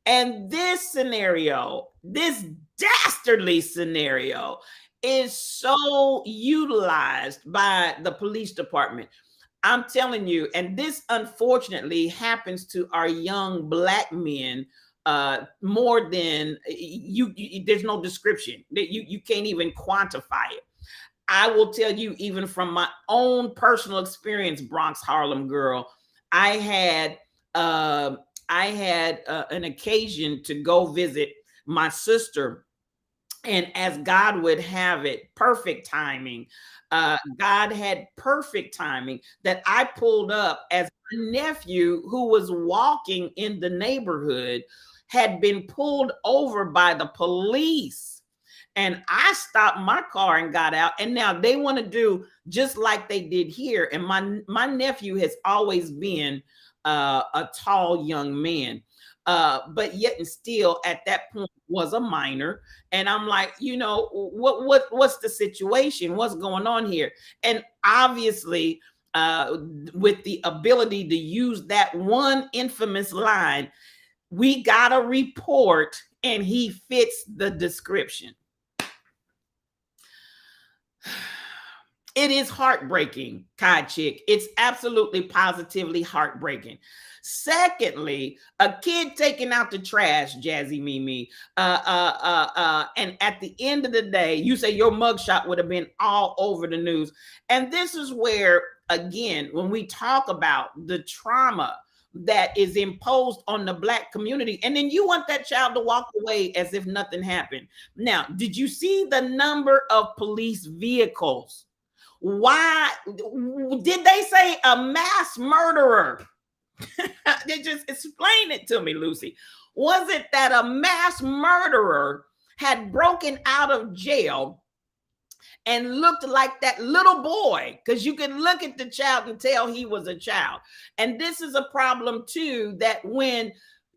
Speaker 3: And this scenario, this dastardly scenario, is so utilized by the police department. I'm telling you, and this unfortunately happens to our young black men more than there's no description that you can't even quantify it. I will tell you, even from my own personal experience, Bronx Harlem girl, I had uh, an occasion to go visit my sister, and as God would have it, perfect timing. God had perfect timing that I pulled up as my nephew, who was walking in the neighborhood, had been pulled over by the police. And I stopped my car and got out. And now they want to do just like they did here. And my nephew has always been a tall young man, but yet and still at that point was a minor. And I'm like, what's the situation? What's going on here? And obviously, with the ability to use that one infamous line, we got a report and he fits the description. It is heartbreaking, Kai Chick. It's absolutely positively heartbreaking. Secondly, a kid taking out the trash, Jazzy Mimi. And at the end of the day, you say your mugshot would have been all over the news. And this is where, again, when we talk about the trauma that is imposed on the black community, and then you want that child to walk away as if nothing happened. Now, did you see the number of police vehicles? Why did they say a mass murderer? They just explain it to me, Lucy. Was it that a mass murderer had broken out of jail and looked like that little boy? Because you can look at the child and tell he was a child. And this is a problem too, that when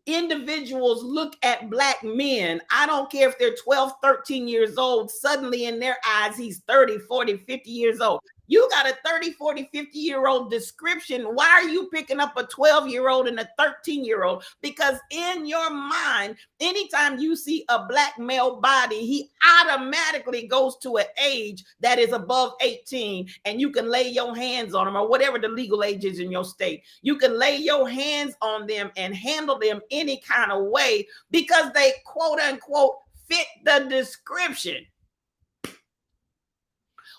Speaker 3: individuals look at black men, I don't care if they're 12, 13 years old, suddenly in their eyes, he's 30, 40, 50 years old. You got a 30, 40, 50-year-old description. Why are you picking up a 12-year-old and a 13-year-old? Because in your mind, anytime you see a black male body, he automatically goes to an age that is above 18, and you can lay your hands on them, or whatever the legal age is in your state. You can lay your hands on them and handle them any kind of way because they, quote unquote, fit the description.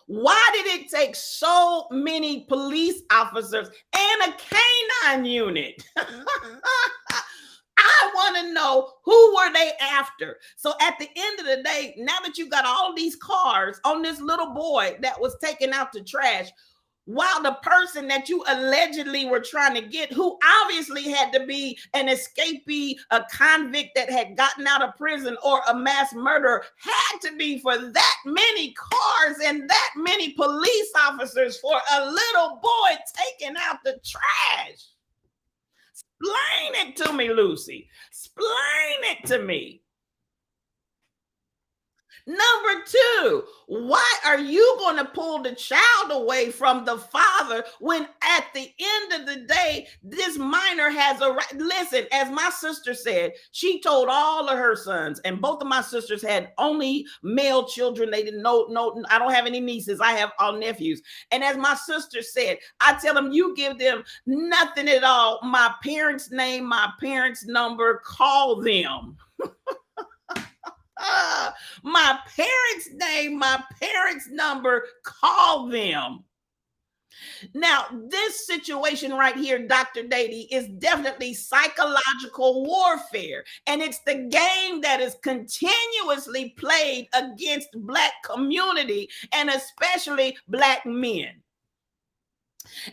Speaker 3: Why did it take so many police officers and a canine unit? I want to know, who were they after? So at the end of the day, now that you got all these cars on this little boy that was taking out the trash, while the person that you allegedly were trying to get, who obviously had to be an escapee, a convict that had gotten out of prison, or a mass murderer, had to be for that many cars and that many police officers for a little boy taking out the trash. Explain it to me, Lucy. Explain it to me. Number two, why are you going to pull the child away from the father when at the end of the day, this minor has a right? Listen, as my sister said, she told all of her sons, and both of my sisters had only male children. They didn't know, no, I don't have any nieces. I have all nephews. And as my sister said, I tell them, you give them nothing at all. My parents' name, my parents' number, call them. My parents' name, my parents' number, call them. Now, this situation right here, Dr. Dady, is definitely psychological warfare. And it's the game that is continuously played against Black community and especially Black men.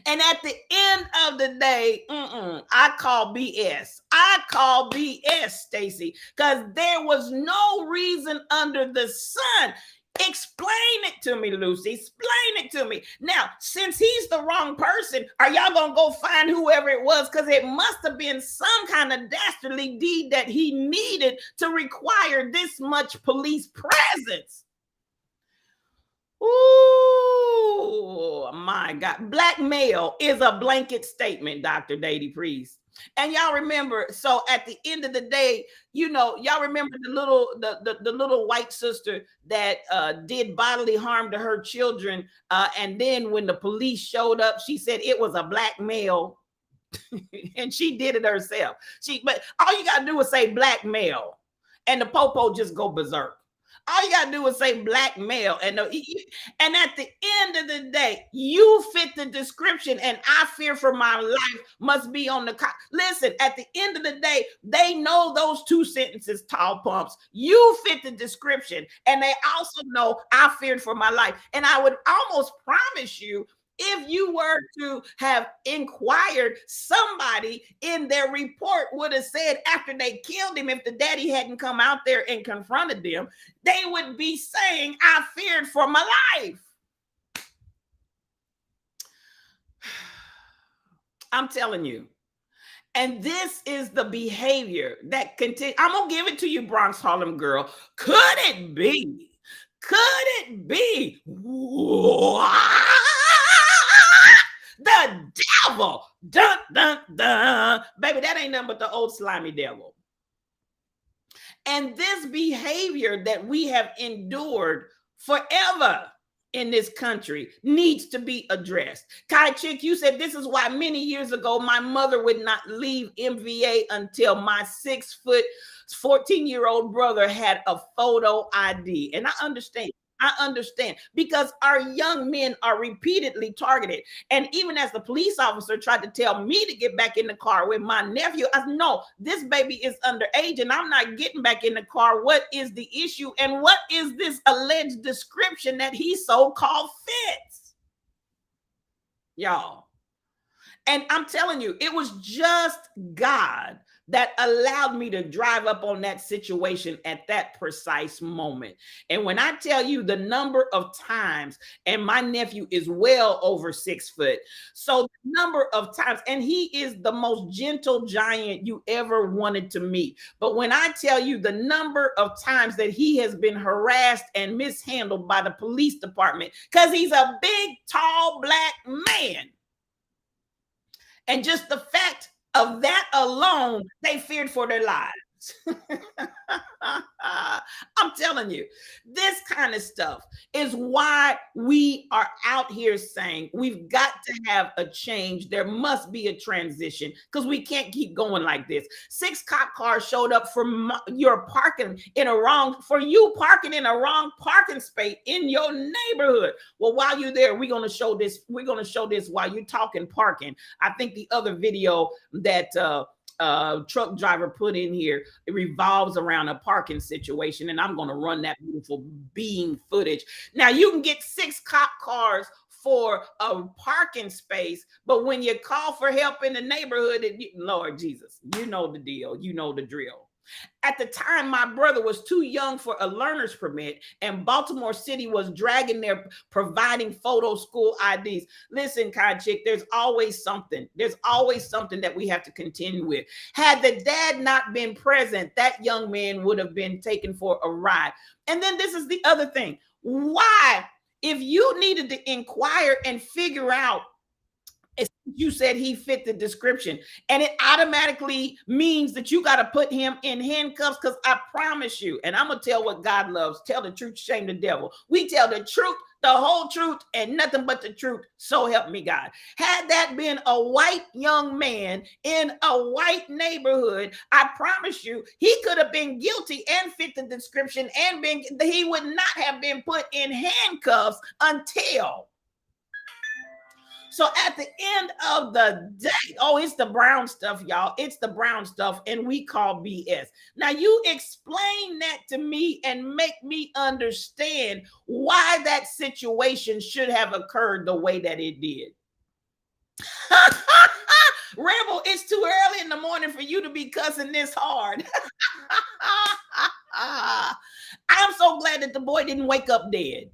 Speaker 3: And at the end of the day, I call BS. I call BS, Stacy, because there was no reason under the sun. Explain it to me, Lucy. Explain it to me. Now, since he's the wrong person, are y'all going to go find whoever it was? Because it must have been some kind of dastardly deed that he needed to require this much police presence. Ooh, my God. Blackmail is a blanket statement, Dr. Dady Priest. And y'all remember, so at the end of the day, you know, y'all remember the little white sister that did bodily harm to her children. And then when the police showed up, she said it was a black male. And she did it herself. But all you gotta do is say black male, and the popo just go berserk. All you gotta do is say black male, and at the end of the day, you fit the description, and I fear for my life must be on the listen, at the end of the day, they know those two sentences, tall pumps. You fit the description, and they also know I feared for my life. And I would almost promise you, if you were to have inquired, somebody in their report would have said after they killed him, if the daddy hadn't come out there and confronted them, they would be saying, I feared for my life. I'm telling you. And this is the behavior that continues. I'm going to give it to you, Bronx Harlem girl. Could it be? Could it be? The devil. Dun, dun, dun. Baby, that ain't nothing but the old slimy devil. And this behavior that we have endured forever in this country needs to be addressed. Kai Chick, you said this is why many years ago my mother would not leave MVA until my 6 foot 14-year-old brother had a photo ID. And I understand. Because our young men are repeatedly targeted. And even as the police officer tried to tell me to get back in the car with my nephew, I said, no, this baby is underage and I'm not getting back in the car. What is the issue? And what is this alleged description that he so-called fits? Y'all. And I'm telling you, it was just God that allowed me to drive up on that situation at that precise moment. And when I tell you the number of times, and my nephew is well over 6 foot, so the number of times, and he is the most gentle giant you ever wanted to meet. But when I tell you the number of times that he has been harassed and mishandled by the police department, because he's a big, tall, black man. And just the fact of that alone, they feared for their lives. I'm telling you, this kind of stuff is why we are out here saying we've got to have a change. There must be a transition because we can't keep going like this. 6 cop cars showed up for your parking in a wrong, for you parking in a wrong parking space in your neighborhood. Well, while you're there, we're going to show this. We're going to show this while you're talking parking. I think the other video that truck driver put in here, it revolves around a parking situation, and I'm going to run that beautiful beam footage. Now you can get 6 cop cars for a parking space, but when you call for help in the neighborhood, Lord Jesus, you know the deal, you know the drill. At the time, my brother was too young for a learner's permit, and Baltimore City was dragging their providing photo school IDs. Listen, Kai Chick, there's always something. There's always something that we have to contend with. Had the dad not been present, that young man would have been taken for a ride. And then this is the other thing. Why, if you needed to inquire and figure out, you said he fit the description, and it automatically means that you got to put him in handcuffs, because I promise you, and I'm gonna tell what God loves: tell the truth, shame the devil. We tell the truth, the whole truth, and nothing but the truth, so help me God. Had that been a white young man in a white neighborhood, I promise you he could have been guilty and fit the description, and he would not have been put in handcuffs until. So at the end of the day, oh, it's the brown stuff, y'all. It's the brown stuff, and we call BS. Now, you explain that to me and make me understand why that situation should have occurred the way that it did. Rebel, it's too early in the morning for you to be cussing this hard. I'm so glad that the boy didn't wake up dead,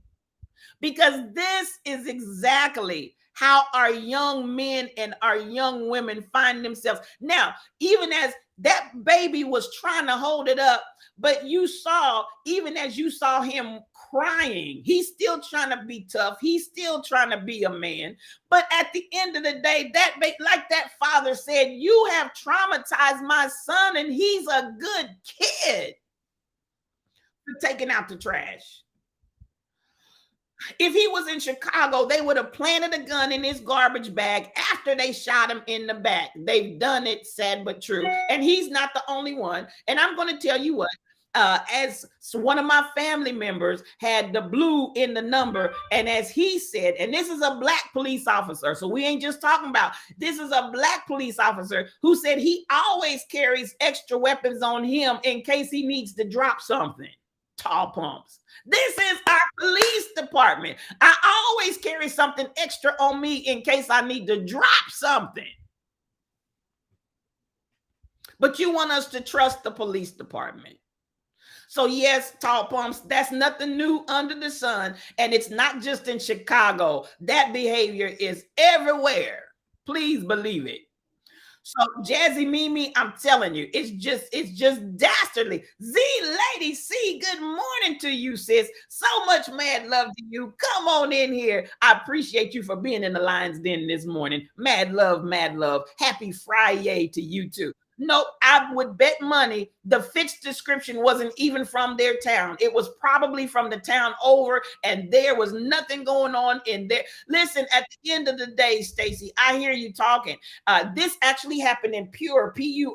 Speaker 3: because this is exactly how our young men and our young women find themselves. Now, even as that baby was trying to hold it up, but you saw, even as you saw him crying, he's still trying to be tough. He's still trying to be a man. But at the end of the day, like that father said, you have traumatized my son, and he's a good kid for taking out the trash. If he was in Chicago, they would have planted a gun in his garbage bag after they shot him in the back. They've done it, sad but true. And he's not the only one. And I'm going to tell you what, as one of my family members had the blue in the number, and as he said, and this is a black police officer, so we ain't just talking about, this is a black police officer who said he always carries extra weapons on him in case he needs to drop something. Tall pumps. This is our police department. I always carry something extra on me in case I need to drop something. But you want us to trust the police department. So yes, tall pumps, that's nothing new under the sun. And it's not just in Chicago. That behavior is everywhere. Please believe it. So Jazzy Mimi, I'm telling you, it's just dastardly. Z Lady C, good morning to you, sis. So much mad love to you. Come on in here. I appreciate you for being in the Lion's Den this morning. Mad love, mad love. Happy Friday to you too. No, I would bet money the Fitch description wasn't even from their town. It was probably from the town over, and there was nothing going on in there. Listen, at the end of the day, Stacy, I hear you talking. This actually happened in Pure, Pure,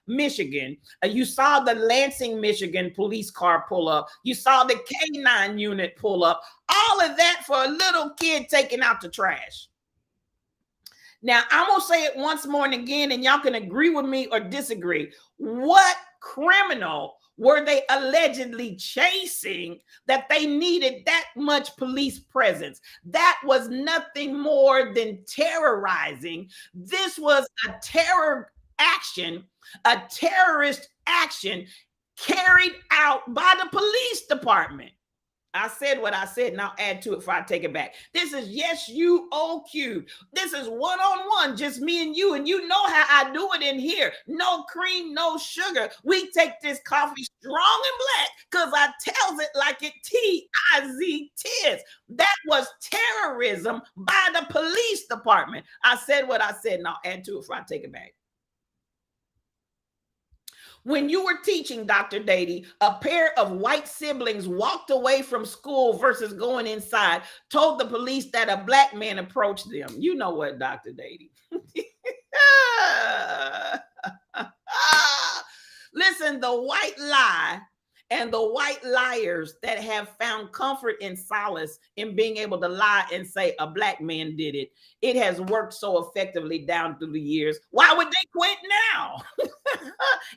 Speaker 3: Michigan. You saw the Lansing, Michigan police car pull up. You saw the K9 unit pull up. All of that for a little kid taking out the trash. Now, I'm going to say it once more and again, and y'all can agree with me or disagree. What criminal were they allegedly chasing that they needed that much police presence? That was nothing more than terrorizing. This was a terror action, a terrorist action carried out by the police department. I said what I said, and I'll add to it before I take it back. This is Yes You O Cube. This is one-on-one, just me and you know how I do it in here. No cream, no sugar. We take this coffee strong and black because I tells it like it T-I-Z-Tis. That was terrorism by the police department. I said what I said, and I'll add to it before I take it back. When you were teaching, Dr. Dady, a pair of white siblings walked away from school versus going inside, told the police that a black man approached them. You know what, Dr. Dady? Listen, the white lie and the white liars that have found comfort and solace in being able to lie and say a black man did it, it has worked so effectively down through the years. Why would they quit now?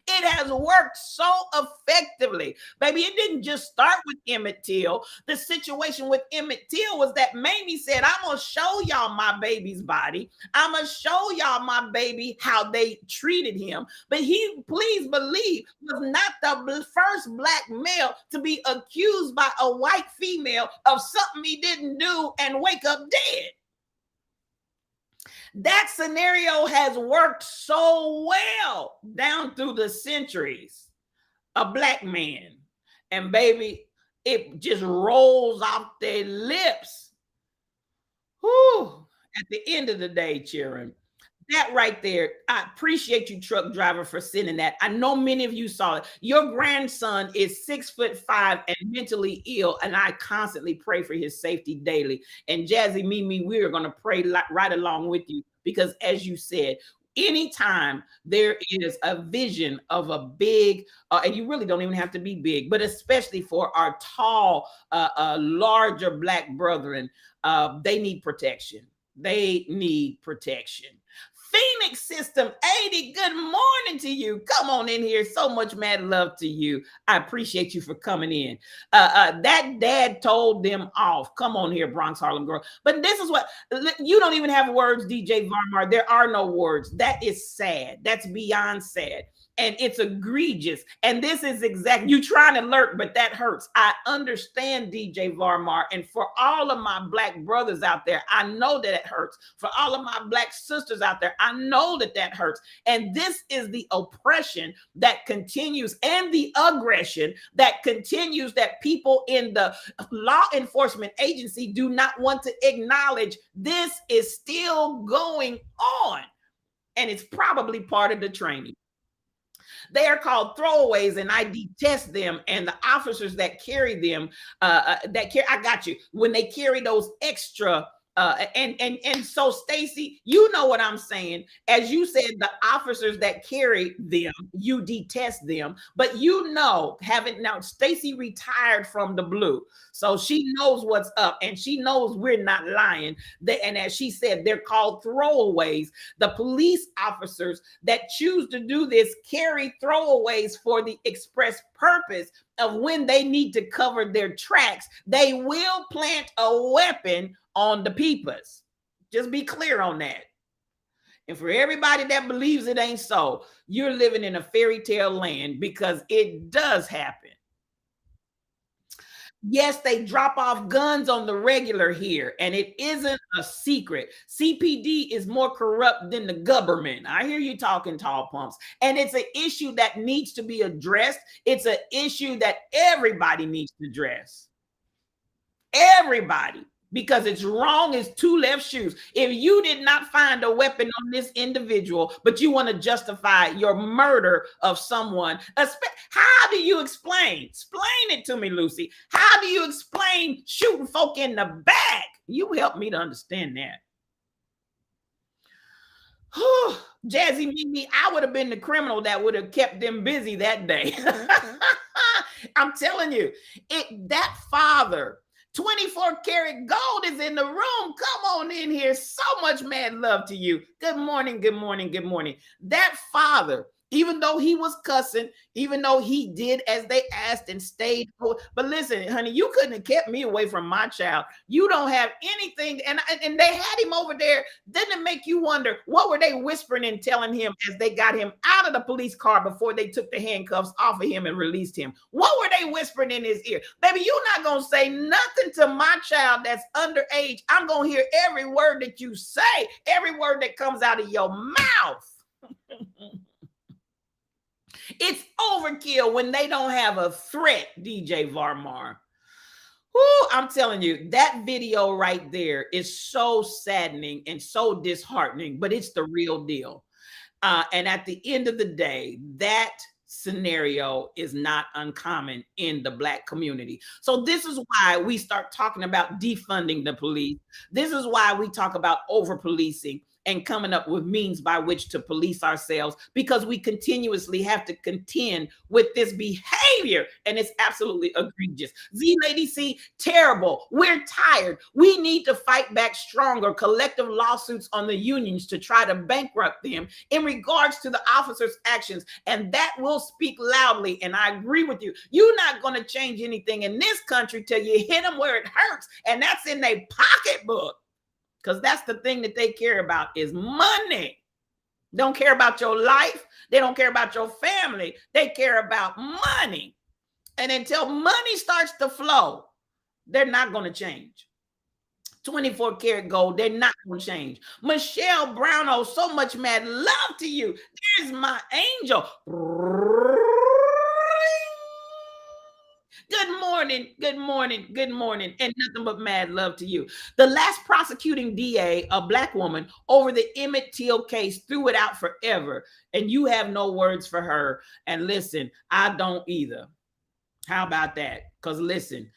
Speaker 3: It has worked so effectively. Baby, it didn't just start with Emmett Till. The situation with Emmett Till was that Mamie said, I'm going to show y'all my baby's body. I'm going to show y'all my baby how they treated him. But he, please believe, was not the first black male to be accused by a white female of something he didn't do and wake up dead. That scenario has worked so well down through the centuries. A black man, and baby, it just rolls off their lips. Whew. At the end of the day, Sharon, that right there, I appreciate you, truck driver, for sending that. I know many of you saw it. Your grandson is 6'5" and mentally ill, and I constantly pray for his safety daily. And Jazzy, Mimi, we are going to pray right along with you, because as you said, anytime there is a vision of a big, and you really don't even have to be big, but especially for our tall, larger black brethren, they need protection. They need protection. Phoenix System 80, good morning to you. Come on in here. So much mad love to you. I appreciate you for coming in. That dad told them off. Come on here, Bronx Harlem girl. But this is what, you don't even have words, DJ Varmar. There are no words. That is sad. That's beyond sad. And it's egregious. And this is exactly, you trying to lurk, but that hurts. I understand, DJ Varmar. And for all of my black brothers out there, I know that it hurts. For all of my black sisters out there, I know that that hurts. And this is the oppression that continues, and the aggression that continues, that people in the law enforcement agency do not want to acknowledge. This is still going on. And it's probably part of the training. They are called throwaways, and I detest them. And the officers that carry them, I got you. When they carry those extra, and so Stacy, you know what I'm saying. As you said, the officers that carry them, you detest them, but you know, having now Stacy retired from the blue, so she knows what's up, and she knows we're not lying. And as she said, they're called throwaways. The police officers that choose to do this carry throwaways for the express purpose of when they need to cover their tracks, they will plant a weapon on the peepers. Just be clear on that. And for everybody that believes it ain't so, you're living in a fairy tale land, because it does happen. Yes, they drop off guns on the regular here, and it isn't a secret. CPD is more corrupt than the government. I hear you talking, tall pumps. And it's an issue that needs to be addressed. It's an issue that everybody needs to address. Everybody. Because it's wrong as two left shoes. If you did not find a weapon on this individual, but you want to justify your murder of someone, how do you explain? Explain it to me, Lucy. How do you explain shooting folk in the back? You help me to understand that. Jazzy Mimi, I would have been the criminal that would have kept them busy that day. I'm telling you, that father, 24 karat gold, is in the room. Come on in here. So much mad love to you. Good morning, good morning, good morning. That father, even though he was cussing, even though he did as they asked and stayed. But listen, honey, you couldn't have kept me away from my child. You don't have anything. And they had him over there. Didn't it make you wonder, what were they whispering and telling him as they got him out of the police car before they took the handcuffs off of him and released him? What were they whispering in his ear? Baby, you're not going to say nothing to my child that's underage. I'm going to hear every word that you say, every word that comes out of your mouth. It's overkill when they don't have a threat, DJ Varmar. Woo, I'm telling you, that video right there is so saddening and so disheartening, but it's the real deal. And at the end of the day, that scenario is not uncommon in the Black community. So this is why we start talking about defunding the police. This is why we talk about over policing. and coming up with means by which to police ourselves, because we continuously have to contend with this behavior, and it's absolutely egregious. Z Lady C, terrible. We're tired. We need to fight back stronger. Collective lawsuits on the unions to try to bankrupt them in regards to the officers' actions, and that will speak loudly. And I agree with you. You're not going to change anything in this country till you hit them where it hurts, and that's in their pocketbook, because that's the thing that they care about is money. Don't care about your life. They don't care about your family. They care about money. And until money starts to flow, they're not going to change. 24 karat gold, they're not going to change. Michelle Brown, so much mad love to you. There's my angel. Good morning, good morning, good morning, and nothing but mad love to you. The last prosecuting DA, a Black woman, over the Emmett Till case, threw it out forever, and you have no words for her. And listen, I don't either. How about that? Because listen,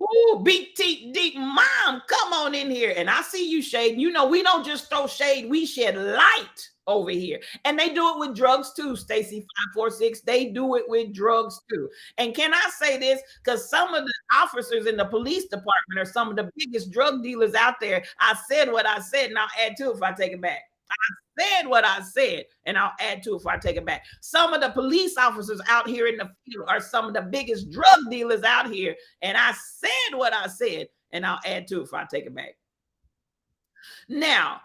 Speaker 3: ooh, big teeth deep mom, come on in here. And I see you shade. You know, we don't just throw shade, we shed light over here. And they do it with drugs too, Stacy 546. They do it with drugs too. And can I say this? Because some of the officers in the police department are some of the biggest drug dealers out there. I said what I said, and I'll add to it if I take it back. I said what I said, and I'll add to it if I take it back. Some of the police officers out here in the field are some of the biggest drug dealers out here. And I said what I said, and I'll add to it if I take it back. Now,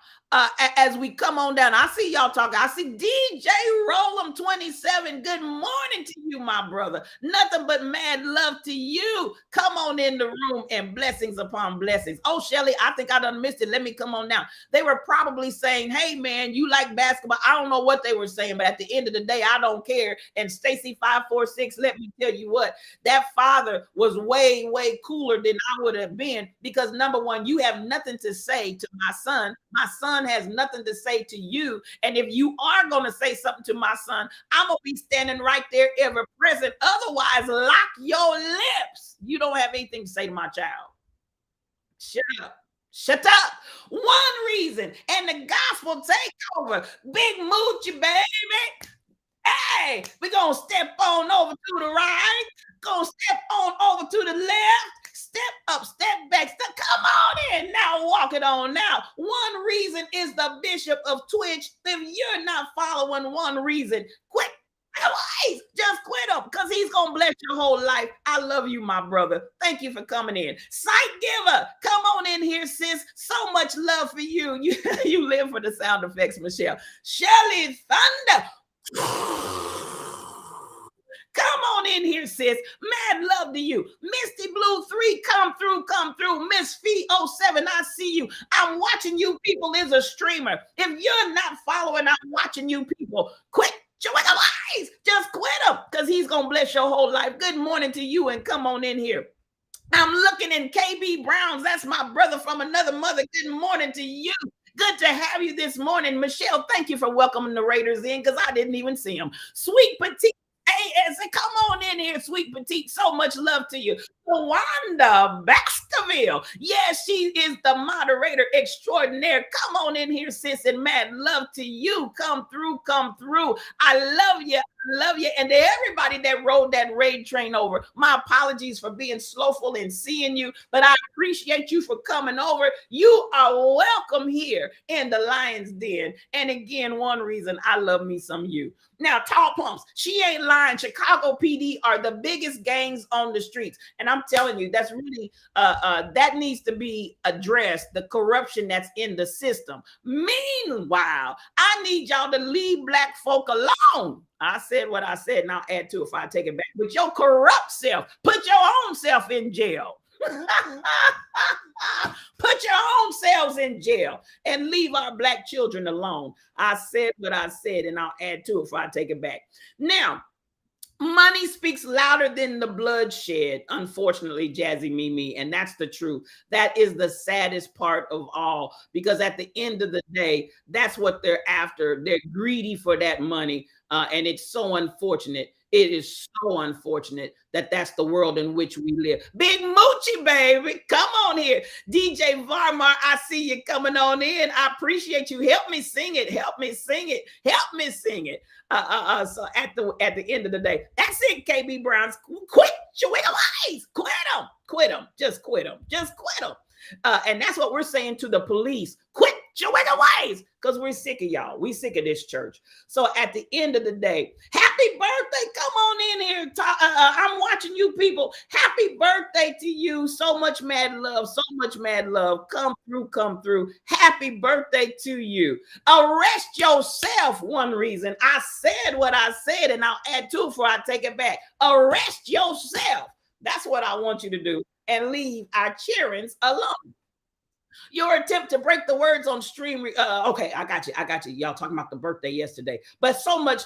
Speaker 3: as we come on down, I see y'all talking. I see DJ Rollum 27. Good morning to you, my brother. Nothing but mad love to you. Come on in the room, and blessings upon blessings. Oh, Shelly, I think I done missed it. Let me come on down. They were probably saying, hey, man, you like basketball. I don't know what they were saying, but at the end of the day, I don't care. And Stacy 546, let me tell you what, that father was way, way cooler than I would have been, because number one, you have nothing to say to my son. My son has nothing to say to you. And if you are going to say something to my son, I'm going to be standing right there ever present. Otherwise, lock your lips. You don't have anything to say to my child. Shut up. Shut up. One reason, and the gospel take over. Big Moochie, baby. Hey, we're going to step on over to the right. Going to step on over to the left. Step up, step back, come on in now, walk it on now. One reason is the bishop of Twitch. If you're not following one reason, quit. Just quit him, because he's going to bless your whole life. I love you, my brother. Thank you for coming in. Sight giver, come on in here, sis. So much love for you. You live for the sound effects, Michelle. Shelly Thunder. Come on in here, sis. Mad love to you. Misty Blue 3, come through. Miss Fee 07, I see you. I'm watching you people is a streamer. If you're not following, I'm watching you people. Quit. Just quit him, because he's going to bless your whole life. Good morning to you, and come on in here. I'm looking in KB Browns. That's my brother from another mother. Good morning to you. Good to have you this morning. Michelle, thank you for welcoming the Raiders in, because I didn't even see them. Sweet Petite. Hey, come on in here, Sweet Petite. So much love to you. Wanda Baskerville. Yes, she is the moderator extraordinaire. Come on in here, sis, and mad love to you. Come through. I love you. And to everybody that rode that raid train over, my apologies for being slowful in seeing you, but I appreciate you for coming over. You are welcome here in the Lion's Den. And again, one reason I love me some you. Now, Tall Pumps, she ain't lying. Chicago PD are the biggest gangs on the streets. And I'm telling you, that's really, that needs to be addressed, the corruption that's in the system. Meanwhile, I need y'all to leave Black folk alone. I said what I said, and I'll add to it if I take it back. With your corrupt self, put your own self in jail. Put your own selves in jail and leave our Black children alone. I said what I said, and I'll add to it if I take it back. Now, money speaks louder than the bloodshed, unfortunately, Jazzy Mimi, and that's the truth. That is the saddest part of all, because at the end of the day, that's what they're after. They're greedy for that money, and it's so unfortunate. It is so unfortunate that that's the world in which we live. Big Moochie, baby, come on here. DJ Varmar, I see you coming on in. I appreciate you. Help me sing it. Help me sing it. Help me sing it. So at the end of the day, that's it. KB Browns, quit your ways. Quit them. Quit them. Just quit them. Just quit them. And that's what we're saying to the police. Quit your wicked ways, because we're sick of y'all. We sick of this church. So at the end of the day, happy birthday. Come on in here. I'm watching you people. Happy birthday to you. So much mad love. So much mad love. Come through. Come through. Happy birthday to you. Arrest yourself. One reason. I said what I said, and I'll add to it before I take it back. Arrest yourself. That's what I want you to do. And leave our cheerings alone. Your attempt to break the words on stream. Okay, I got you. Y'all talking about the birthday yesterday, but so much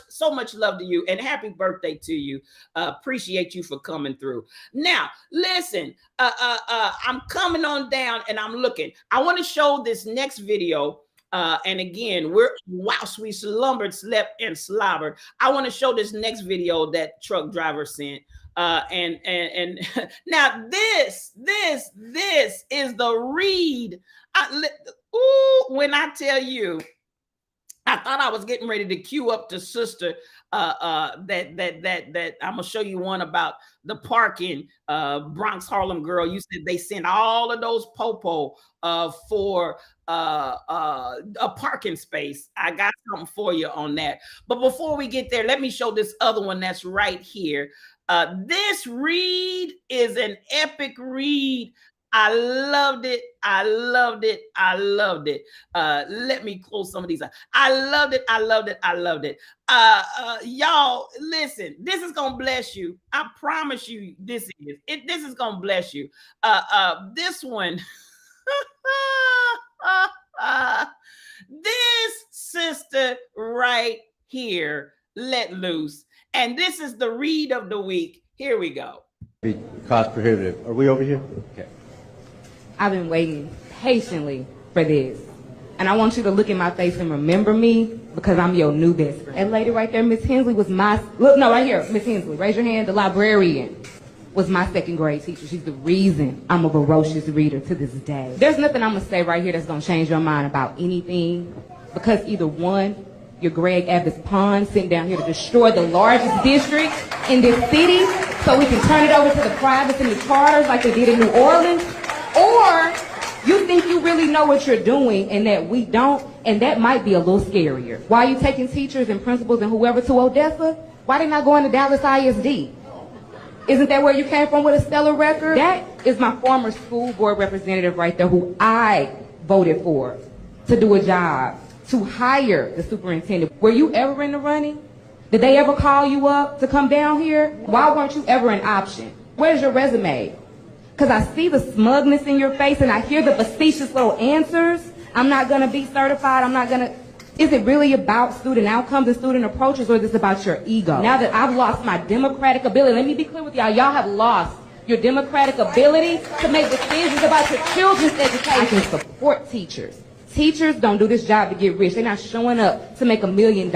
Speaker 3: love to you and happy birthday to you. Appreciate you for coming through. Now, listen, I'm coming on down and I'm looking. I want to show this next video. And again, whilst we slumbered, slept, and slobbered, I want to show this next video that truck driver sent. And now this is the read. When I tell you, I thought I was getting ready to queue up the sister that I'm gonna show you one about the parking, Bronx Harlem girl. You said they sent all of those popo for a parking space. I got something for you on that. But before we get there, let me show this other one that's right here. This read is an epic read. I loved it. Let me close some of these. I loved it. Y'all, listen, this is going to bless you. I promise you this is going to bless you. This one, this sister right here let loose. And this is the read of the week. Here we go.
Speaker 7: Be cost prohibitive. Are we over here? Okay.
Speaker 8: I've been waiting patiently for this. And I want you to look in my face and remember me because I'm your new best friend. And lady right there, Miss Hensley, was right here, Miss Hensley, raise your hand. The librarian was my second grade teacher. She's the reason I'm a ferocious reader to this day. There's nothing I'm going to say right here that's going to change your mind about anything, because either one, you're Greg Abbott's pawn sitting down here to destroy the largest district in this city so we can turn it over to the privates and the charters like they did in New Orleans, or you think you really know what you're doing and that we don't, and that might be a little scarier. Why are you taking teachers and principals and whoever to Odessa? Why they not going to Dallas ISD? Isn't that where you came from with a stellar record? That is my former school board representative right there who I voted for to do a job, to hire the superintendent. Were you ever in the running? Did they ever call you up to come down here? Why weren't you ever an option? Where's your resume? Because I see the smugness in your face and I hear the facetious little answers. I'm not going to be certified. Is it really about student outcomes and student approaches, or is this about your ego? Now that I've lost my democratic ability, let me be clear with y'all. Y'all have lost your democratic ability to make decisions about your children's education. I can support teachers. Teachers don't do this job to get rich. They're not showing up to make $1 million.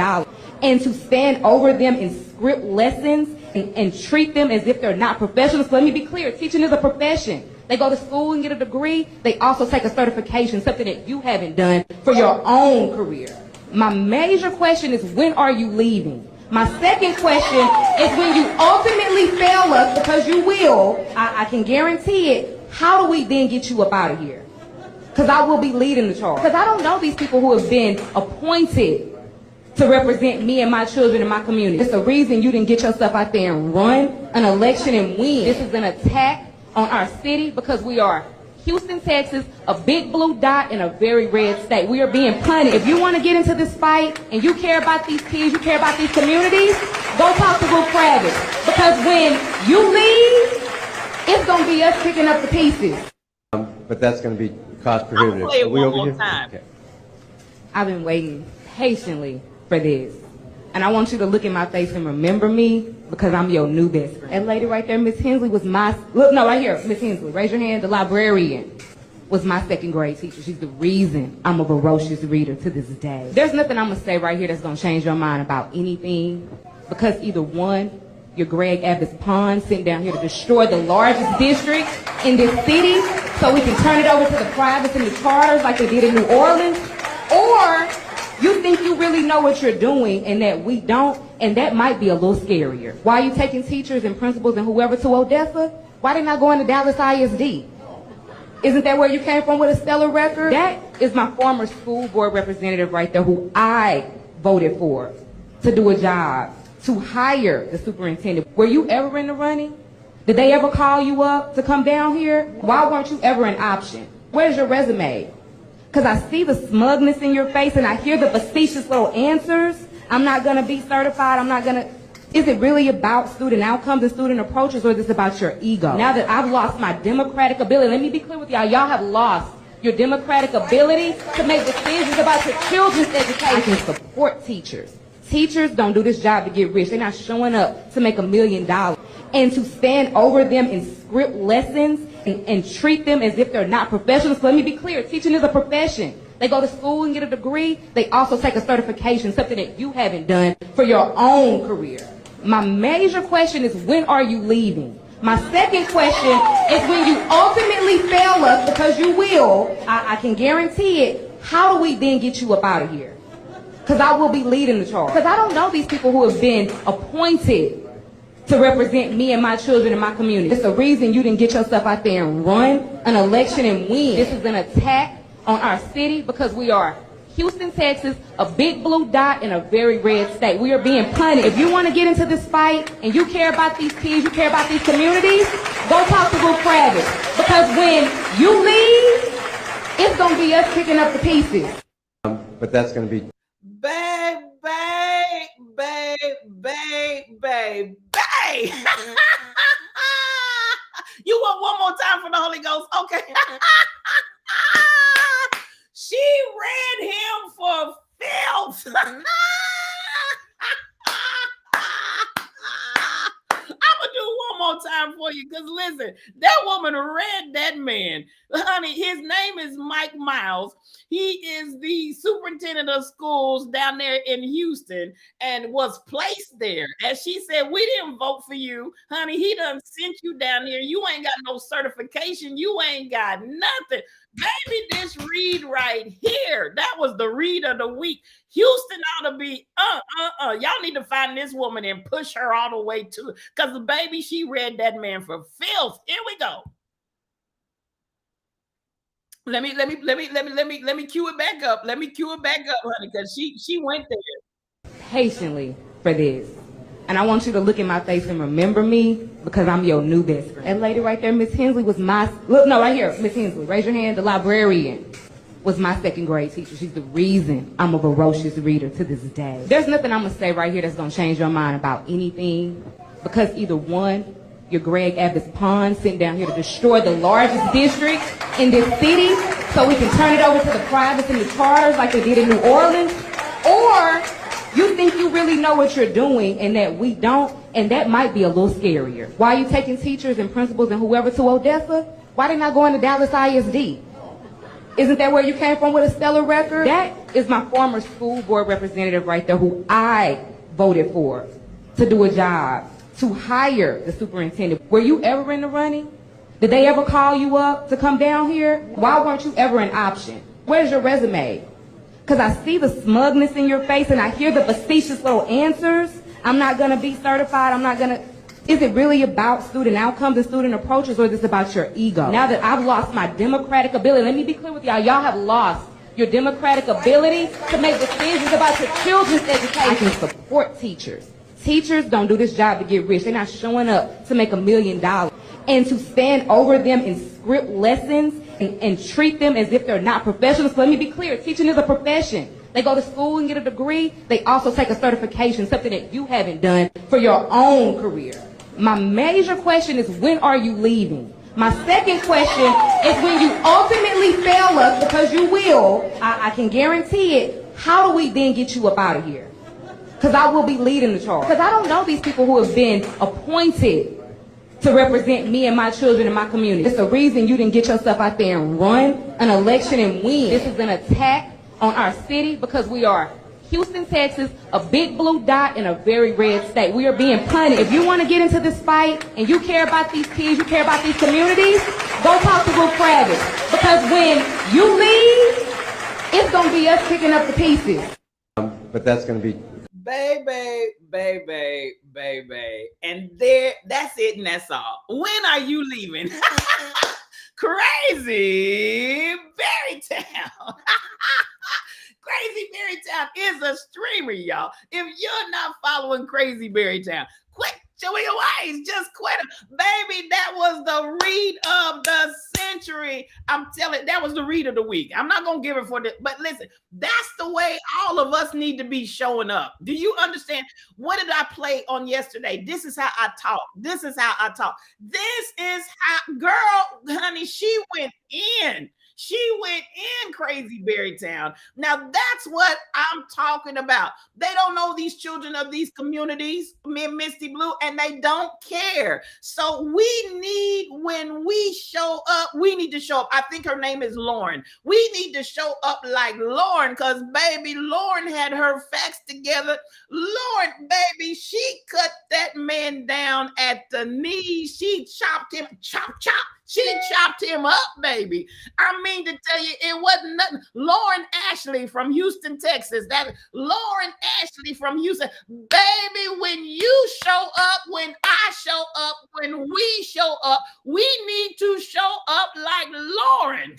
Speaker 8: And to stand over them and script lessons and treat them as if they're not professionals. So let me be clear, teaching is a profession. They go to school and get a degree. They also take a certification, something that you haven't done for your own career. My major question is, when are you leaving? My second question is, when you ultimately fail us, because you will, I can guarantee it, how do we then get you up out of here? Because I will be leading the charge. Because I don't know these people who have been appointed to represent me and my children and my community. It's the reason you didn't get yourself out there and run an election and win. This is an attack on our city because we are Houston, Texas, a big blue dot in a very red state. We are being punted. If you want to get into this fight and you care about these kids, you care about these communities, go talk to Will Kravitz. Because when you leave, it's going to be us picking up the pieces.
Speaker 7: But that's going to be cost prohibitive.
Speaker 3: I'll play it
Speaker 7: Are we
Speaker 3: one
Speaker 7: over
Speaker 3: more
Speaker 7: here?
Speaker 3: time.
Speaker 7: Okay.
Speaker 8: I've been waiting patiently for this. And I want you to look in my face and remember me because I'm your new best friend. And lady right there, Miss Hensley, was right here, Miss Hensley, raise your hand. The librarian was my second grade teacher. She's the reason I'm a ferocious reader to this day. There's nothing I'm going to say right here that's going to change your mind about anything, because either one, you're Greg Abbott's pawn sitting down here to destroy the largest district in this city so we can turn it over to the privates and the charters like they did in New Orleans? Or you think you really know what you're doing and that we don't, and that might be a little scarier. Why are you taking teachers and principals and whoever to Odessa? Why they not going to Dallas ISD? Isn't that where you came from with a stellar record? That is my former school board representative right there who I voted for to do a job, to hire the superintendent. Were you ever in the running? Did they ever call you up to come down here? Why weren't you ever an option? Where's your resume? Because I see the smugness in your face and I hear the facetious little answers. I'm not going to be certified. I'm not going to. Is it really about student outcomes and student approaches, or is this about your ego? Now that I've lost my democratic ability, let me be clear with y'all. Y'all have lost your democratic ability to make decisions about your children's education. I can support teachers. Teachers don't do this job to get rich. They're not showing up to make $1 million. And to stand over them and script lessons and treat them as if they're not professionals. So let me be clear, teaching is a profession. They go to school and get a degree. They also take a certification, something that you haven't done for your own career. My major question is, when are you leaving? My second question is, when you ultimately fail us, because you will, I can guarantee it, how do we then get you up out of here? Because I will be leading the charge. Because I don't know these people who have been appointed to represent me and my children and my community. It's the reason you didn't get yourself out there and run an election and win. This is an attack on our city because we are Houston, Texas, a big blue dot in a very red state. We are being punted. If you want to get into this fight and you care about these kids, you care about these communities, go talk to Luke Kravitz. Because when you leave, it's going to be us picking up the pieces.
Speaker 7: But that's going to be...
Speaker 3: Babe. You want one more time for the Holy Ghost? Okay. She ran him for filth. I'm gonna do one more time for you, because listen, that woman read that man. Honey, his name is Mike Miles. He is the superintendent of schools down there in Houston and was placed there. As she said, we didn't vote for you. Honey, he done sent you down here. You ain't got no certification. You ain't got nothing. Baby, this read right here, that was the read of the week. Houston ought to be, y'all need to find this woman and push her all the way to it. Because the baby, she read that man for filth. Here we go. Let me cue it back up. Let me cue it back up, honey, because she went there.
Speaker 8: Patiently for this. And I want you to look in my face and remember me, because I'm your new best friend. That lady right there, Miss Hensley, was my, look, no, right here, Miss Hensley, raise your hand. The librarian was my second grade teacher. She's the reason I'm a voracious reader to this day. There's nothing I'm gonna say right here that's gonna change your mind about anything, because either one, you're Greg Abbott's pawn sitting down here to destroy the largest district in this city so we can turn it over to the privates and the charters like they did in New Orleans, or you think you really know what you're doing and that we don't, and that might be a little scarier. Why are you taking teachers and principals and whoever to Odessa? Why they not going to Dallas ISD? Isn't that where you came from with a stellar record? That is my former school board representative right there who I voted for to do a job, to hire the superintendent. Were you ever in the running? Did they ever call you up to come down here? Why weren't you ever an option? Where's your resume? Because I see the smugness in your face and I hear the facetious little answers. I'm not going to be certified. I'm not going to. Is it really about student outcomes and student approaches, or is this about your ego? Now that I've lost my democratic ability, let me be clear with y'all. Y'all have lost your democratic ability to make decisions about your children's education. I can support teachers. Teachers don't do this job to get rich. They're not showing up to make $1 million. And to stand over them and script lessons and treat them as if they're not professionals. So let me be clear, teaching is a profession. They go to school and get a degree. They also take a certification, something that you haven't done for your own career. My major question is, when are you leaving? My second question is, when you ultimately fail us, because you will, I can guarantee it, how do we then get you up out of here? Because I will be leading the charge. Because I don't know these people who have been appointed to represent me and my children and my community. It's the reason you didn't get yourself out there and run an election and win. This is an attack on our city because we are Houston, Texas, a big blue dot in a very red state. We are being punted. If you want to get into this fight and you care about these kids, you care about these communities, go talk to Will Kravitz. Because when you leave, it's going to be us picking up the pieces.
Speaker 7: But that's going to be
Speaker 3: Baby. And that's it, and that's all. When are you leaving? Crazy Berrytown. Crazy Berrytown is a streamer, y'all. If you're not following Crazy Berrytown, quit your ways. Just quit it. Baby, that was the read of the century. I'm telling, that was the read of the week. I'm not going to give it for this, but listen, that's the way all of us need to be showing up. Do you understand? What did I play on yesterday? This is how I talk. This is how I talk. This is how, girl, honey, she went in. She went in, Crazy Berrytown. Now that's what I'm talking about. They don't know these children of these communities, me and Misty Blue, and they don't care. So we need, when we show up, we need to show up. I think her name is Lauren. We need to show up like Lauren, because baby, Lauren had her facts together. Lauren, baby, she cut that man down at the knees. She chopped him, chop. She chopped him up, baby. I mean to tell you, it wasn't nothing. Lauren Ashley from Houston, Texas. That Lauren Ashley from Houston. Baby, when you show up, when I show up, when we show up, we need to show up like Lauren.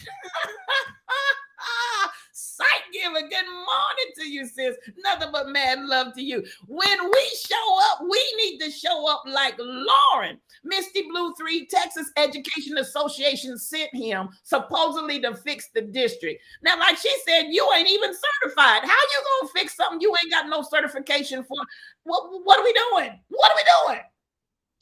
Speaker 3: Sight giver, good morning to you, sis. Nothing but mad love to you. When we show up, we need to show up like Lauren. Misty Blue 3, Texas Education Association sent him supposedly to fix the district. Now, like she said, you ain't even certified. How you gonna fix something you ain't got no certification for? What are we doing? What are we doing?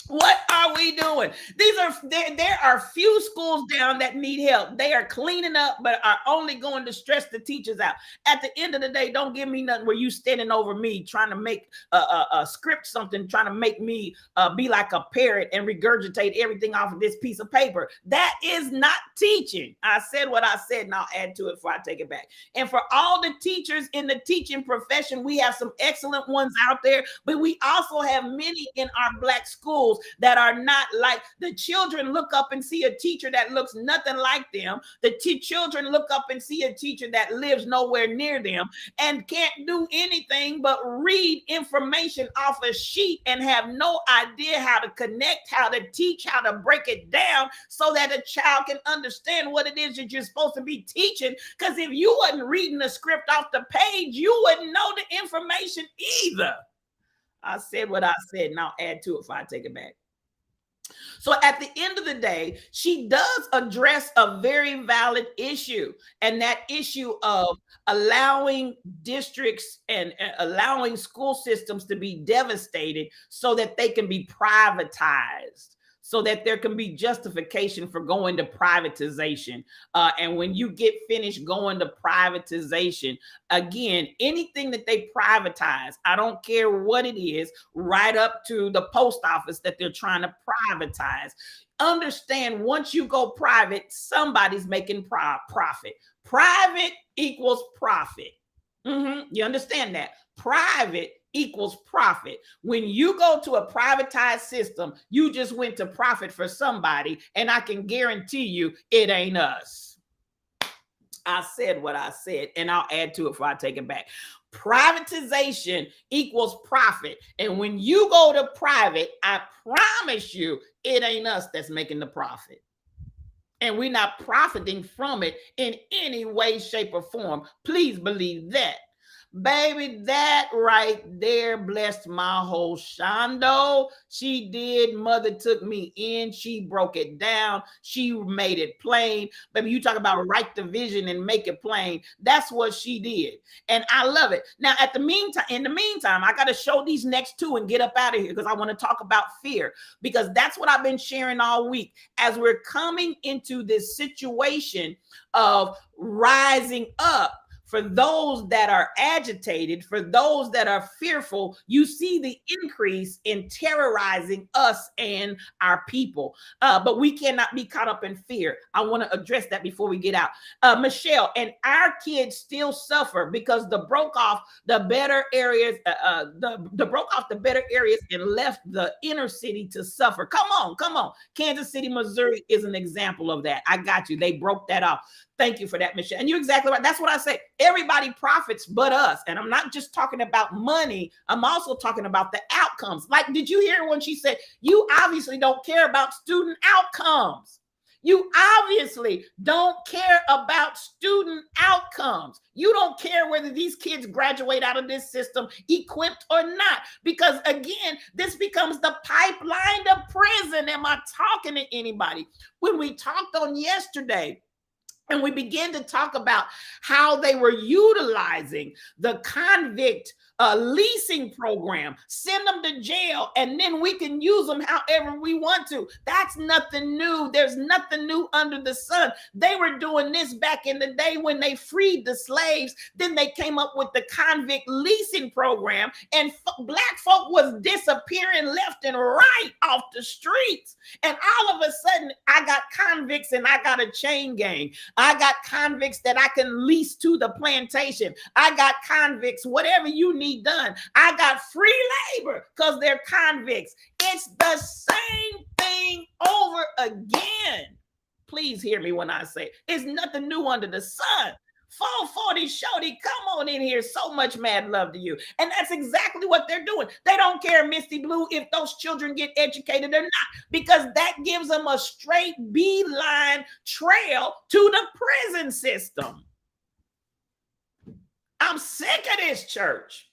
Speaker 3: What are we doing? There are few schools down that need help. They are cleaning up, but are only going to stress the teachers out. At the end of the day, don't give me nothing where you standing over me trying to make a script something, trying to make me be like a parrot and regurgitate everything off of this piece of paper. That is not teaching. I said what I said, and I'll add to it before I take it back. And for all the teachers in the teaching profession, we have some excellent ones out there, but we also have many in our Black schools that are not like, the children look up and see a teacher that looks nothing like them. The children look up and see a teacher that lives nowhere near them and can't do anything but read information off a sheet and have no idea how to connect, how to teach, how to break it down so that a child can understand what it is that you're supposed to be teaching. Because if you wasn't reading the script off the page, you wouldn't know the information either. I said what I said, and I'll add to it if I take it back. So at the end of the day, she does address a very valid issue, and that issue of allowing districts and allowing school systems to be devastated so that they can be privatized, so that there can be justification for going to privatization. And when you get finished going to privatization, again, anything that they privatize, I don't care what it is, right up to the post office that they're trying to privatize. Understand, once you go private, somebody's making profit. Private equals profit. You understand that? Private equals profit. When you go to a privatized system, you just went to profit for somebody, and I can guarantee you it ain't us. I said what I said, and I'll add to it before I take it back. Privatization equals profit. And when you go to private, I promise you it ain't us that's making the profit. And we're not profiting from it in any way, shape, or form. Please believe that. Baby, that right there blessed my whole shondo. She did. Mother took me in. She broke it down. She made it plain. Baby, you talk about write the vision and make it plain. That's what she did. And I love it. Now, in the meantime, I got to show these next two and get up out of here, because I want to talk about fear, because that's what I've been sharing all week. As we're coming into this situation of rising up, for those that are agitated, for those that are fearful, you see the increase in terrorizing us and our people. But we cannot be caught up in fear. I want to address that before we get out. Michelle, and our kids still suffer because the broke off the better areas, the broke off the better areas and left the inner city to suffer. Come on, come on. Kansas City, Missouri is an example of that. I got you. They broke that off. Thank you for that, Michelle. And you're exactly right. That's what I say. Everybody profits but us. And I'm not just talking about money. I'm also talking about the outcomes. Like, did you hear when she said, you obviously don't care about student outcomes? You obviously don't care about student outcomes. You don't care whether these kids graduate out of this system equipped or not. Because again, this becomes the pipeline to prison. Am I talking to anybody? When we talked on yesterday, and we began to talk about how they were utilizing the convict leasing program, send them to jail, and then we can use them however we want to. That's nothing new. There's nothing new under the sun. They were doing this back in the day when they freed the slaves. Then they came up with the convict leasing program, and black folk was disappearing left and right off the streets. And all of a sudden, I got convicts and I got a chain gang. I got convicts that I can lease to the plantation. I got convicts, whatever you need done. I got free labor because they're convicts. It's the same thing over again. Please hear me when I say it's nothing new under the sun. 440 Shorty, come on in here. So much mad love to you. And that's exactly what they're doing. They don't care, Misty Blue, if those children get educated or not, because that gives them a straight beeline trail to the prison system. I'm sick of this church.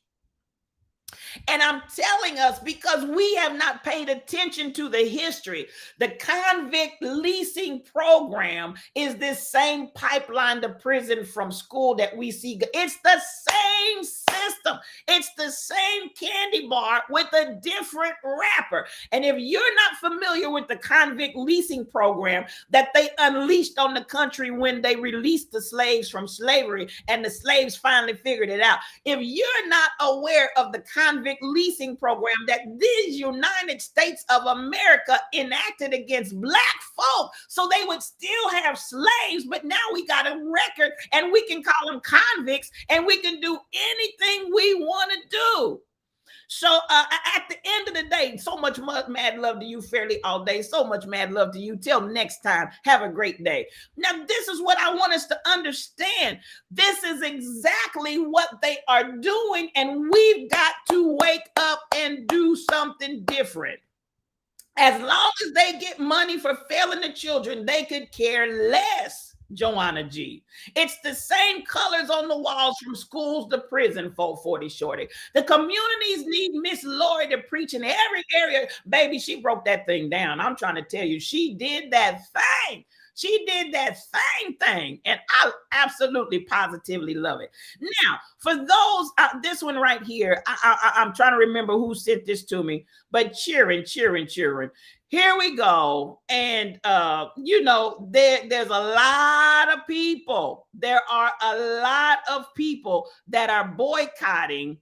Speaker 3: And I'm telling us, because we have not paid attention to the history, the convict leasing program is this same pipeline to prison from school that we see. It's the same system. It's the same candy bar with a different wrapper. And if you're not familiar with the convict leasing program that they unleashed on the country when they released the slaves from slavery and the slaves finally figured it out, if you're not aware of the convict leasing program that these United States of America enacted against black folk so they would still have slaves, but now we got a record and we can call them convicts and we can do anything we want to do. So at the end of the day, so much mad love to you, Fairly All Day. So much mad love to you. Till next time, have a great day. Now, this is what I want us to understand. This is exactly what they are doing, and we've got to wake up and do something different. As long as they get money for failing the children, they could care less. Joanna G. It's the same colors on the walls from schools to prison, 440 Shorty. The communities need Miss Lori to preach in every area. Baby, she broke that thing down. I'm trying to tell you, she did that thing. She did that same thing, and I absolutely positively love it. Now, for those, this one right here, I'm trying to remember who sent this to me, but cheering. Here we go. And, you know, there's a lot of people. There are a lot of people that are boycotting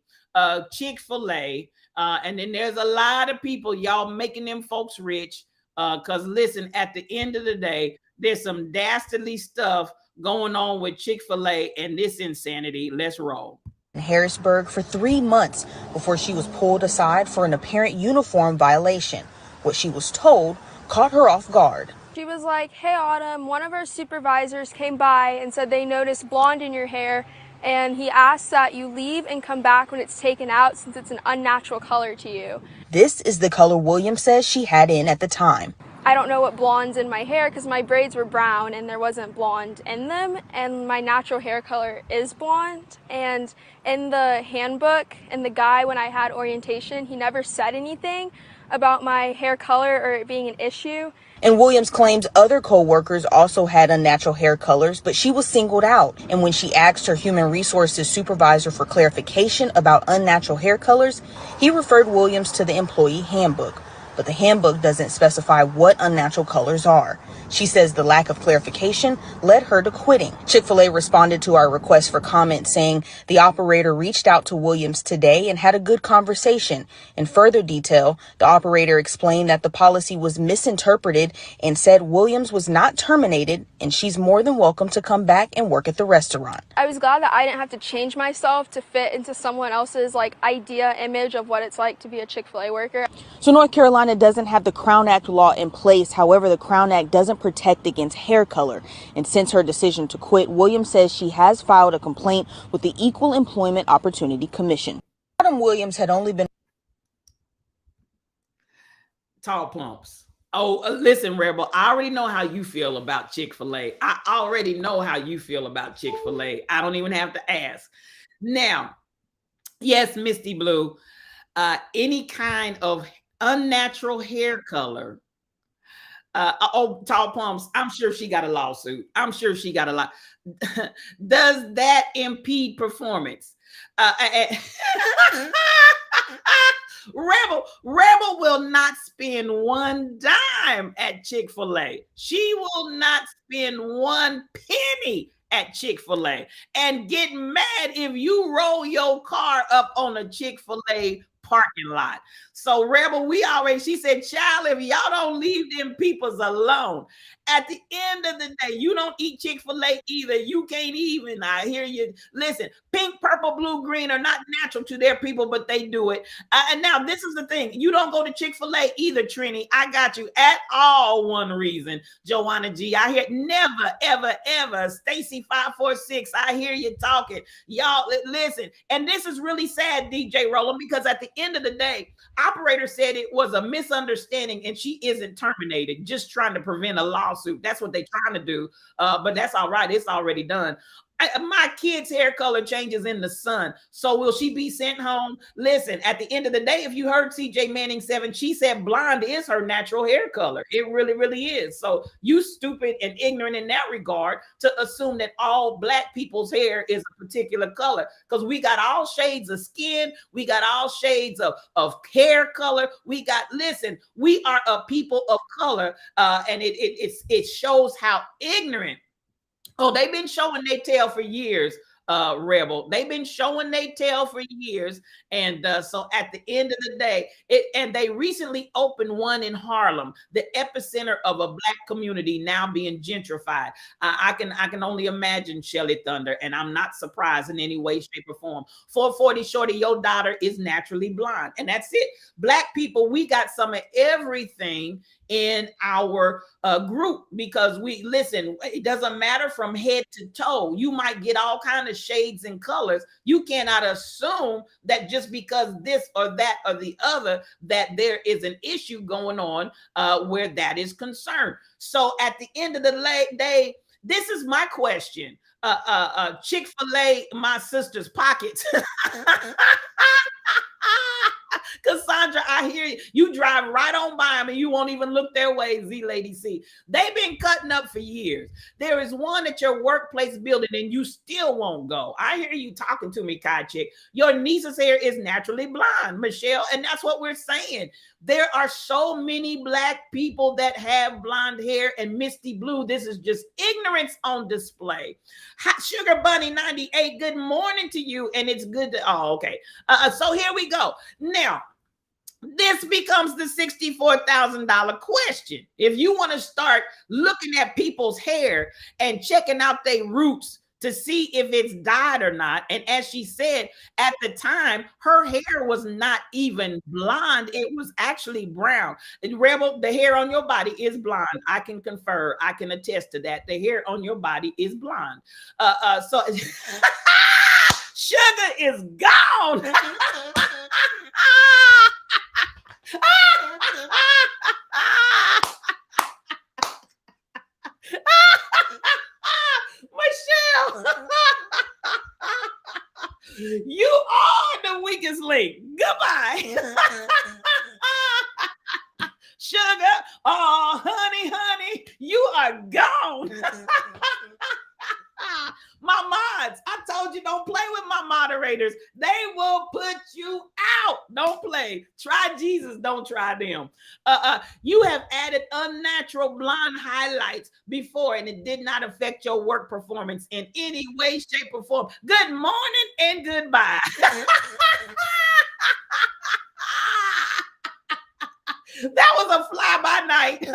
Speaker 3: Chick-fil-A. And then there's a lot of people, y'all making them folks rich. Because listen, at the end of the day, there's some dastardly stuff going on with Chick-fil-A and this insanity. Let's roll.
Speaker 9: In Harrisburg for 3 months before she was pulled aside for an apparent uniform violation. What she was told caught her off guard.
Speaker 10: She was like, "Hey, Autumn, one of our supervisors came by and said they noticed blonde in your hair, and he asked that you leave and come back when it's taken out since it's an unnatural color to you."
Speaker 9: This is the color Williams says she had in at the time.
Speaker 10: I don't know what blonde's in my hair because my braids were brown and there wasn't blonde in them, and my natural hair color is blonde. And in the handbook and the guy, when I had orientation, he never said anything about my hair color or it being an issue.
Speaker 9: And Williams claims other co-workers also had unnatural hair colors, but she was singled out. And when she asked her human resources supervisor for clarification about unnatural hair colors, he referred Williams to the employee handbook. but the handbook doesn't specify what unnatural colors are. She says the lack of clarification led her to quitting. Chick-fil-A responded to our request for comment, saying the operator reached out to Williams today and had a good conversation. In further detail, the operator explained that the policy was misinterpreted and said Williams was not terminated and she's more than welcome to come back and work at the restaurant.
Speaker 10: I was glad that I didn't have to change myself to fit into someone else's idea, image of what it's like to be a Chick-fil-A worker.
Speaker 9: So North Carolina doesn't have the Crown Act law in place. However, the Crown Act doesn't protect against hair color. And since her decision to quit, Williams says she has filed a complaint with the Equal Employment Opportunity Commission. Autumn Williams had only been
Speaker 3: Tall plumps. Oh, listen, Rebel, I already know how you feel about Chick-fil-A. I already know how you feel about Chick-fil-A. I don't even have to ask. Now, yes, Misty Blue, any kind of unnatural hair color. Tall plumps, I'm sure she got a lawsuit. I'm sure she got a lot. Does that impede performance? Rebel will not spend one dime at Chick-fil-A. She will not spend one penny at Chick-fil-A and get mad if you roll your car up on a Chick-fil-A parking lot. So Rebel, she said, child, if y'all don't leave them peoples alone, at the end of the day, you don't eat Chick-fil-A either. You can't even. I hear you. Listen, pink, purple, blue, green are not natural to their people, but they do it. And now this is the thing. You don't go to Chick-fil-A either, Trini. I got you at all. One reason, Joanna G. I hear never, ever, ever. Stacy 546. I hear you talking. Y'all, listen. And this is really sad, DJ Roland, because at the end of the day, operator said it was a misunderstanding and she isn't terminated, just trying to prevent a lawsuit. That's what they're trying to do. But that's all right. It's already done. My kid's hair color changes in the sun. So will she be sent home? Listen, at the end of the day, if you heard CJ Manning 7, she said blonde is her natural hair color. It really, really is. So you stupid and ignorant in that regard to assume that all Black people's hair is a particular color, because we got all shades of skin. We got all shades of hair color. Listen, we are a people of color, and it shows how ignorant. Oh, they've been showing their tail for years, Rebel. They've been showing their tail for years. And so at the end of the day, and they recently opened one in Harlem, the epicenter of a Black community now being gentrified. I can only imagine, Shelly Thunder, and I'm not surprised in any way, shape, or form. 440 Shorty, your daughter is naturally blonde. And that's it. Black people, we got some of everything in our group, because it doesn't matter from head to toe. You might get all kinds of shades and colors. You cannot assume that just because this or that or the other, that there is an issue going on where that is concerned. So at the end of the day, this is my question. Chick-fil-A, my sister's pockets. Cassandra, I hear you. You drive right on by them and you won't even look their way, Z Lady C. They've been cutting up for years. There is one at your workplace building and you still won't go. I hear you talking to me, Kai Chick. Your niece's hair is naturally blonde, Michelle, and that's what we're saying. There are so many Black people that have blonde hair, and Misty Blue, this is just ignorance on display. Hot Sugar Bunny 98, good morning to you, and it's good to, okay. So here we go. Now, this becomes the $64,000 question. If you want to start looking at people's hair and checking out their roots to see if it's dyed or not, and as she said, at the time, her hair was not even blonde. It was actually brown. And Rebel, the hair on your body is blonde. I can confer. I can attest to that. The hair on your body is blonde. So Sugar is gone. Michelle, you are the weakest link. Goodbye. Sugar, oh, honey, you are gone. My mods, I told you don't play with my my moderators. They will put you out. Don't play. Try Jesus. Don't try them. You have added unnatural blonde highlights before, and it did not affect your work performance in any way, shape, or form. Good morning and goodbye. That was a fly by night.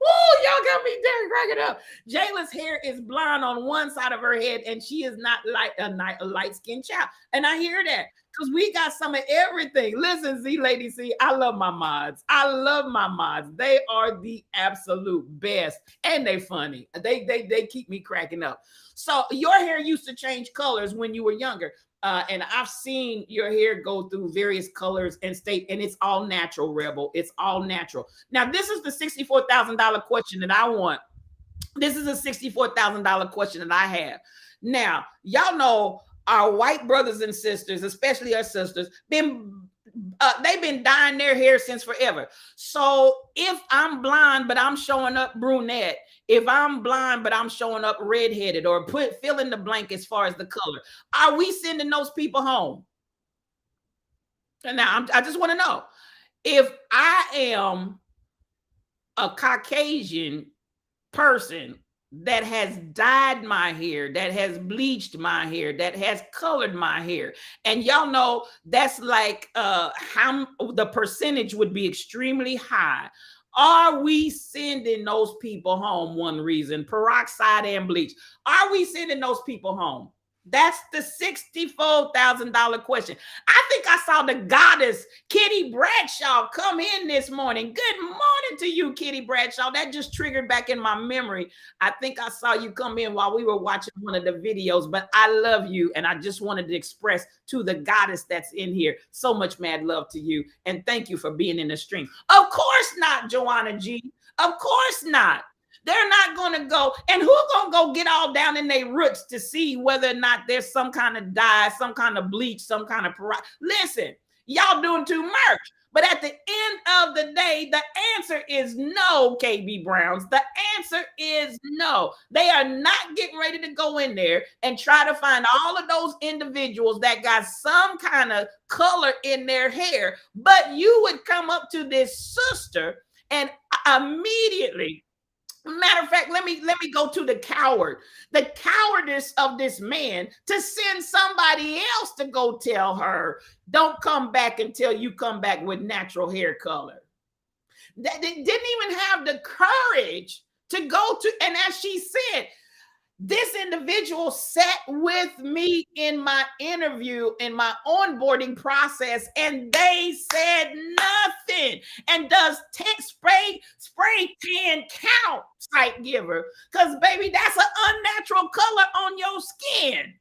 Speaker 3: Oh, y'all got me there cracking up. Jayla's hair is blonde on one side of her head, and she is not like a light-skinned child. And I hear that because we got some of everything. Listen, Z Lady C, I love my mods. I love my mods. They are the absolute best, and they funny. They keep me cracking up. So your hair used to change colors when you were younger. And I've seen your hair go through various colors and state, and it's all natural, Rebel. It's all natural. Now, this is the $64,000 question that I want. This is a $64,000 question that I have. Now, y'all know our white brothers and sisters, especially our sisters, they've been dyeing their hair since forever. So if I'm blonde, but I'm showing up brunette, if I'm blind, but I'm showing up redheaded, or fill in the blank as far as the color, are we sending those people home? And now I just want to know, if I am a Caucasian person that has dyed my hair, that has bleached my hair, that has colored my hair, and y'all know that's like how the percentage would be extremely high. Are we sending those people home? One reason, peroxide and bleach. Are we sending those people home? That's the $64,000 question. I think I saw the goddess Kitty Bradshaw come in this morning. Good morning to you, Kitty Bradshaw. That just triggered back in my memory. I think I saw you come in while we were watching one of the videos, but I love you, and I just wanted to express to the goddess that's in here so much mad love to you, and thank you for being in the stream. Of course not, Joanna G. Of course not. They're not going to go. And who's going to go get all down in their roots to see whether or not there's some kind of dye, some kind of bleach, some kind of listen, y'all doing too much. But at the end of the day, the answer is no, KB Browns. The answer is no. They are not getting ready to go in there and try to find all of those individuals that got some kind of color in their hair. But you would come up to this sister and immediately, matter of fact, let me go to the cowardice of this man to send somebody else to go tell her, don't come back until you come back with natural hair color. That they didn't even have the courage to go to, and as she said, this individual sat with me in my interview, in my onboarding process, and they said nothing. And does spray tan count, site giver? Because, baby, that's an unnatural color on your skin.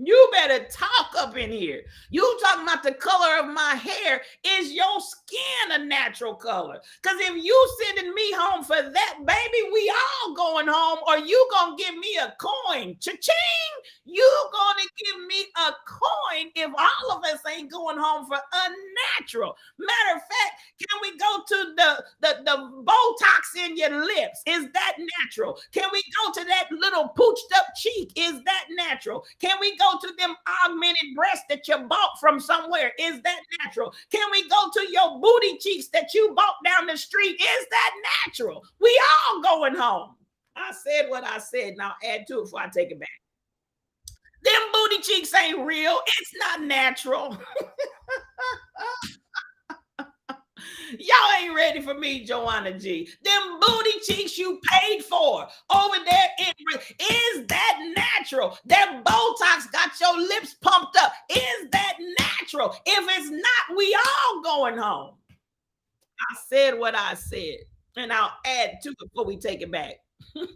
Speaker 3: You better talk up in here. You talking about the color of my hair. Is your skin a natural color? Because if you sending me home for that, baby, we all going home, or you gonna give me a coin. Cha-ching! You gonna give me a coin if all of us ain't going home for unnatural. Matter of fact, can we go to the Botox in your lips? Is that natural? Can we go to that little pooched up cheek? Is that natural? Can we go to them augmented breasts that you bought from somewhere? Is that natural? Can we go to your booty cheeks that you bought down the street? Is that natural? We all going home. I said what I said. Now add to it before I take it back. Them booty cheeks ain't real. It's not natural. Y'all ain't ready for me, Joanna G. Them booty cheeks you paid for over there, is that natural? That Botox got your lips pumped up. Is that natural? If it's not, we all going home. I said what I said, and I'll add to it before we take it back. And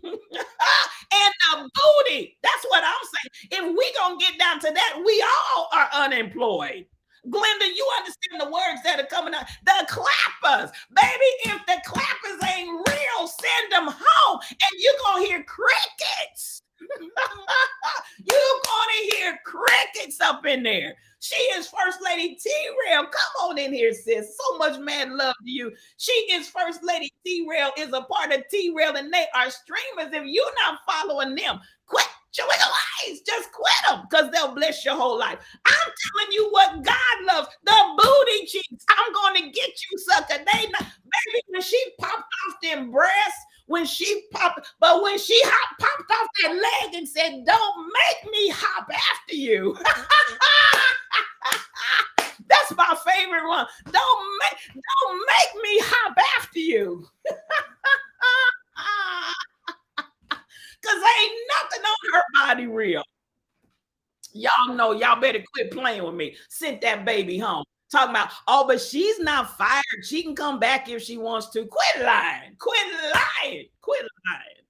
Speaker 3: the booty, that's what I'm saying. If we gonna get down to that, we all are unemployed. Glenda, you understand the words that are coming out. The clappers. Baby, if the clappers ain't real, send them home. And you're going to hear crickets. You gonna hear crickets up in there. She is First Lady T-Rail. Come on in here, sis. So much mad love to you. She is First Lady T-Rail, is a part of T-Rail, and they are streamers. If you're not following them, quit your eyes. Just quit them because they'll bless your whole life. I'm telling you what God loves. The booty cheeks. I'm going to get you, sucker. They not, baby, when she popped off them breasts, when she popped popped off that leg and said, "Don't make me hop after you." That's my favorite one. Don't make me hop after you. Cause ain't nothing on her body real. Y'all know, y'all better quit playing with me. Sent that baby home. Talking about, oh, but she's not fired. She can come back if she wants to. Quit lying. Quit lying. Quit lying.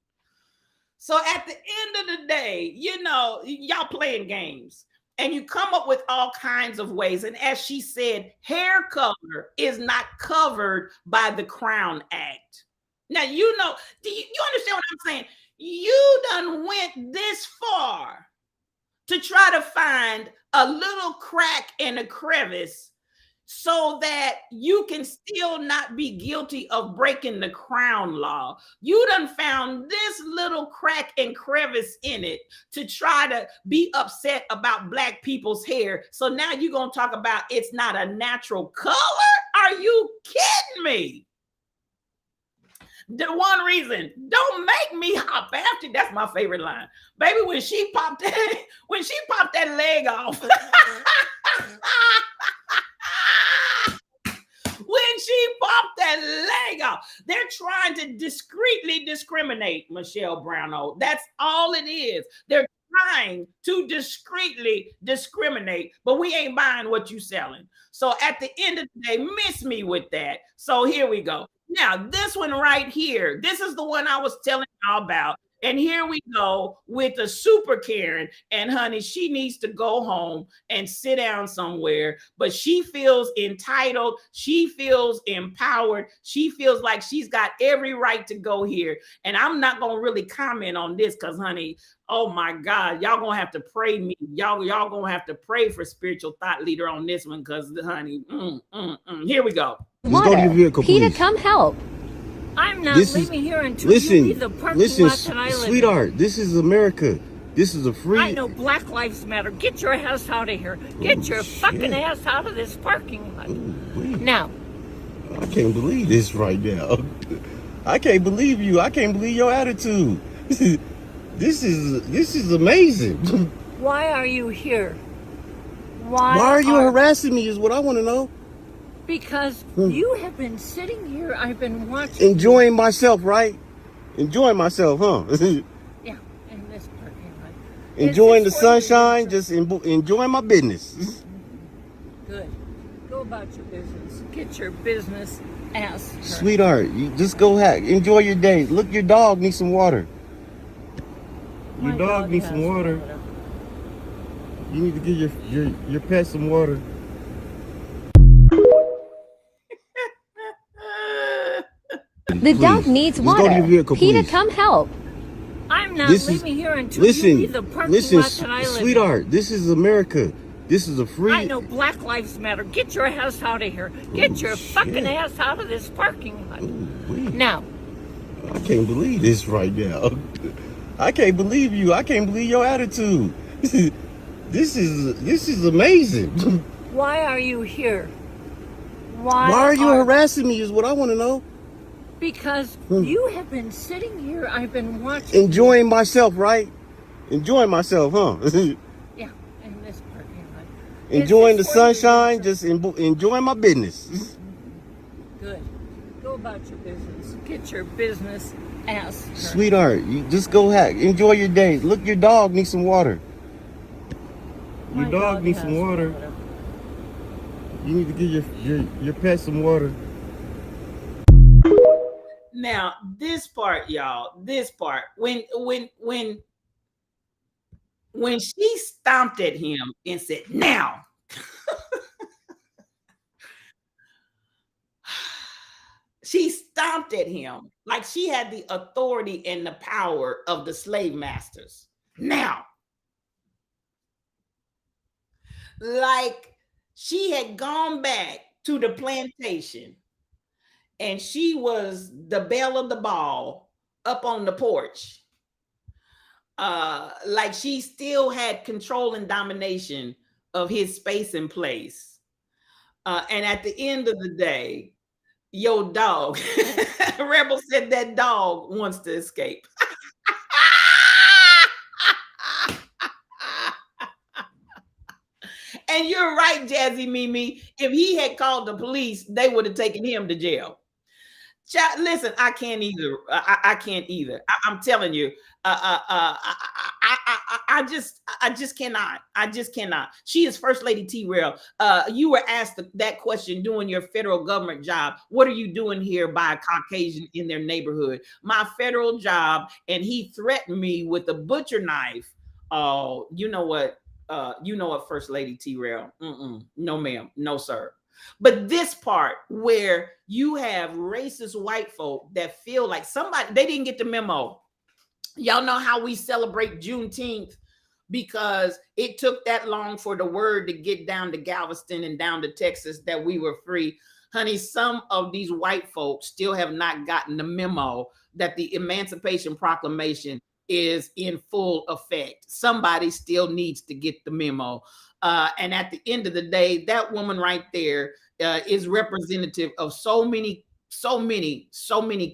Speaker 3: So at the end of the day, you know, y'all playing games and you come up with all kinds of ways. And as she said, hair color is not covered by the Crown Act. Now, you know, do you understand what I'm saying? You done went this far to try to find a little crack in a crevice so that you can still not be guilty of breaking the crown law. You done found this little crack and crevice in it to try to be upset about Black people's hair. So now you're going to talk about it's not a natural color? Are you kidding me? The one reason, don't make me hop after. That's my favorite line, baby. When she popped that leg off, when she popped that leg off, they're trying to discreetly discriminate, Michelle Brownell. That's all it is. They're trying to discreetly discriminate, but we ain't buying what you selling. So at the end of the day, miss me with that. So here we go. Now, this one right here, this is the one I was telling y'all about. And here we go with the super Karen. And honey, she needs to go home and sit down somewhere. But she feels entitled. She feels empowered. She feels like she's got every right to go here. And I'm not going to really comment on this because, honey, oh my God, y'all going to have to pray me. Y'all going to have to pray for spiritual thought leader on this one because, honey, here we go.
Speaker 11: Water. Go to your vehicle,
Speaker 12: Peter,
Speaker 11: please.
Speaker 12: come help.
Speaker 11: I'm not leaving here until you leave the parking lot that I live sweetheart, in. This is America. This is a free... I know Black Lives Matter. Get your ass out of here. Get your fucking ass out of this parking lot. Now. I can't believe this right now. I can't believe you. I can't believe your attitude. This is amazing. Why are you here? Why are you harassing me is what I want to know. Because you have been sitting here, I've been watching. Enjoying myself, right? Enjoying myself, huh? Yeah, in this parking lot. Enjoying the sunshine, just enjoying my business. Good. Go about your business. Get your business ass. Sweetheart, you just go enjoy your day. Look, your dog needs some water. Your dog needs some water. You need to give your pet some water.
Speaker 12: The dog needs water. Go to your vehicle, Peter, come help.
Speaker 11: I'm not leaving here until you leave the parking lot that I live sweetheart, in. This is America. This is a free... I know Black Lives Matter. Get your ass out of here. Get your fucking ass out of this parking lot. Now. I can't believe this right now. I can't believe you. I can't believe your attitude. This is amazing. Why are you here? Why are you harassing me is what I want to know. Because you have been sitting here, I've been watching. Enjoying myself, right? Enjoying myself, huh? Yeah, in this parking lot. Enjoying the sunshine, just enjoying my business. Good. Go about your business. Get your business ass. Sweetheart, you just go enjoy your day. Look, your dog needs some water. Your dog needs some water. You need to give your pet some water.
Speaker 3: Now, this part, y'all, this part, when she stomped at him and said, now, she stomped at him like she had the authority and the power of the slave masters. Now, like she had gone back to the plantation and she was the belle of the ball up on the porch. Like she still had control and domination of his space and place. And at the end of the day, your dog, Rebel said that dog wants to escape. And you're right, Jazzy Mimi. If he had called the police, they would have taken him to jail. Listen, I can't either. I can't either. I'm telling you, I just cannot. I just cannot. She is First Lady T-Rail. You were asked that question doing your federal government job. What are you doing here by a Caucasian in their neighborhood? My federal job, and he threatened me with a butcher knife. Oh, you know what? First Lady T-Rail. No, ma'am. No, sir. But this part where you have racist white folk that feel like they didn't get the memo. Y'all know how we celebrate Juneteenth because it took that long for the word to get down to Galveston and down to Texas that we were free. Honey, some of these white folks still have not gotten the memo that the Emancipation Proclamation is in full effect. Somebody still needs to get the memo. And at the end of the day, that woman right there is representative of so many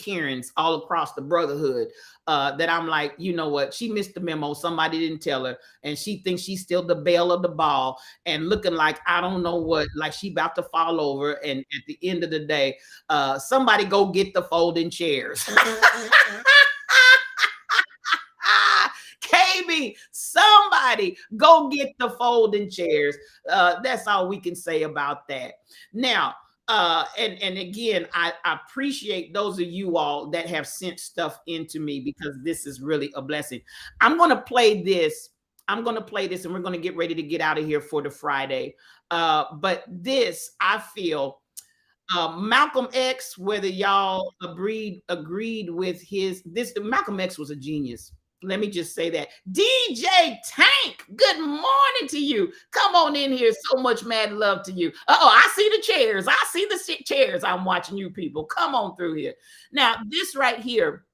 Speaker 3: Karens all across the brotherhood that I'm like, you know what? She missed the memo. Somebody didn't tell her. And she thinks she's still the belle of the ball and looking like, I don't know what, like she about to fall over. And at the end of the day, somebody go get the folding chairs. KB, somebody go get the folding chairs. That's all we can say about that. Now, and again, I appreciate those of you all that have sent stuff into me because this is really a blessing. I'm going to play this. And we're going to get ready to get out of here for the Friday. But this, I feel, Malcolm X, whether y'all agreed with Malcolm X was a genius. Let me just say that. DJ Tank, good morning to you. Come on in here. So much mad love to you. I see the chairs. I'm watching you people. Come on through here. Now, this right here,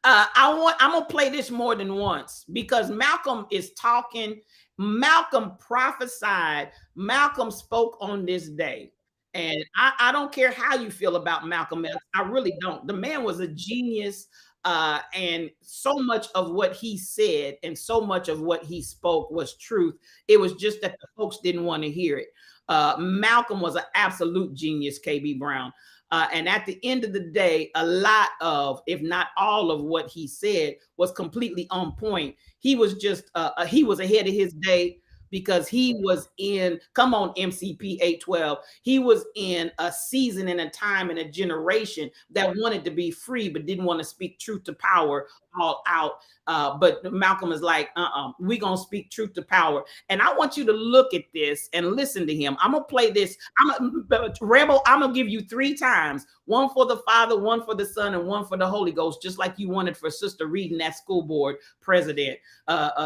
Speaker 3: I'm going to play this more than once because Malcolm is talking. Malcolm prophesied. Malcolm spoke on this day. And I don't care how you feel about Malcolm X. I really don't. The man was a genius. And so much of what he said and so much of what he spoke was truth. It was just that the folks didn't want to hear it. Malcolm was an absolute genius, KB Brown. And at the end of the day, a lot of, if not all of what he said was completely on point. He was just, he was ahead of his day. Because he was in, come on, MCP 812, he was in a season and a time and a generation that wanted to be free, but didn't want to speak truth to power all out. But Malcolm is like, we're going to speak truth to power. And I want you to look at this and listen to him. I'm going to play this. Rebel, I'm going to give you 3 times. One for the Father, one for the Son, and one for the Holy Ghost, just like you wanted for Sister Reed and that school board president,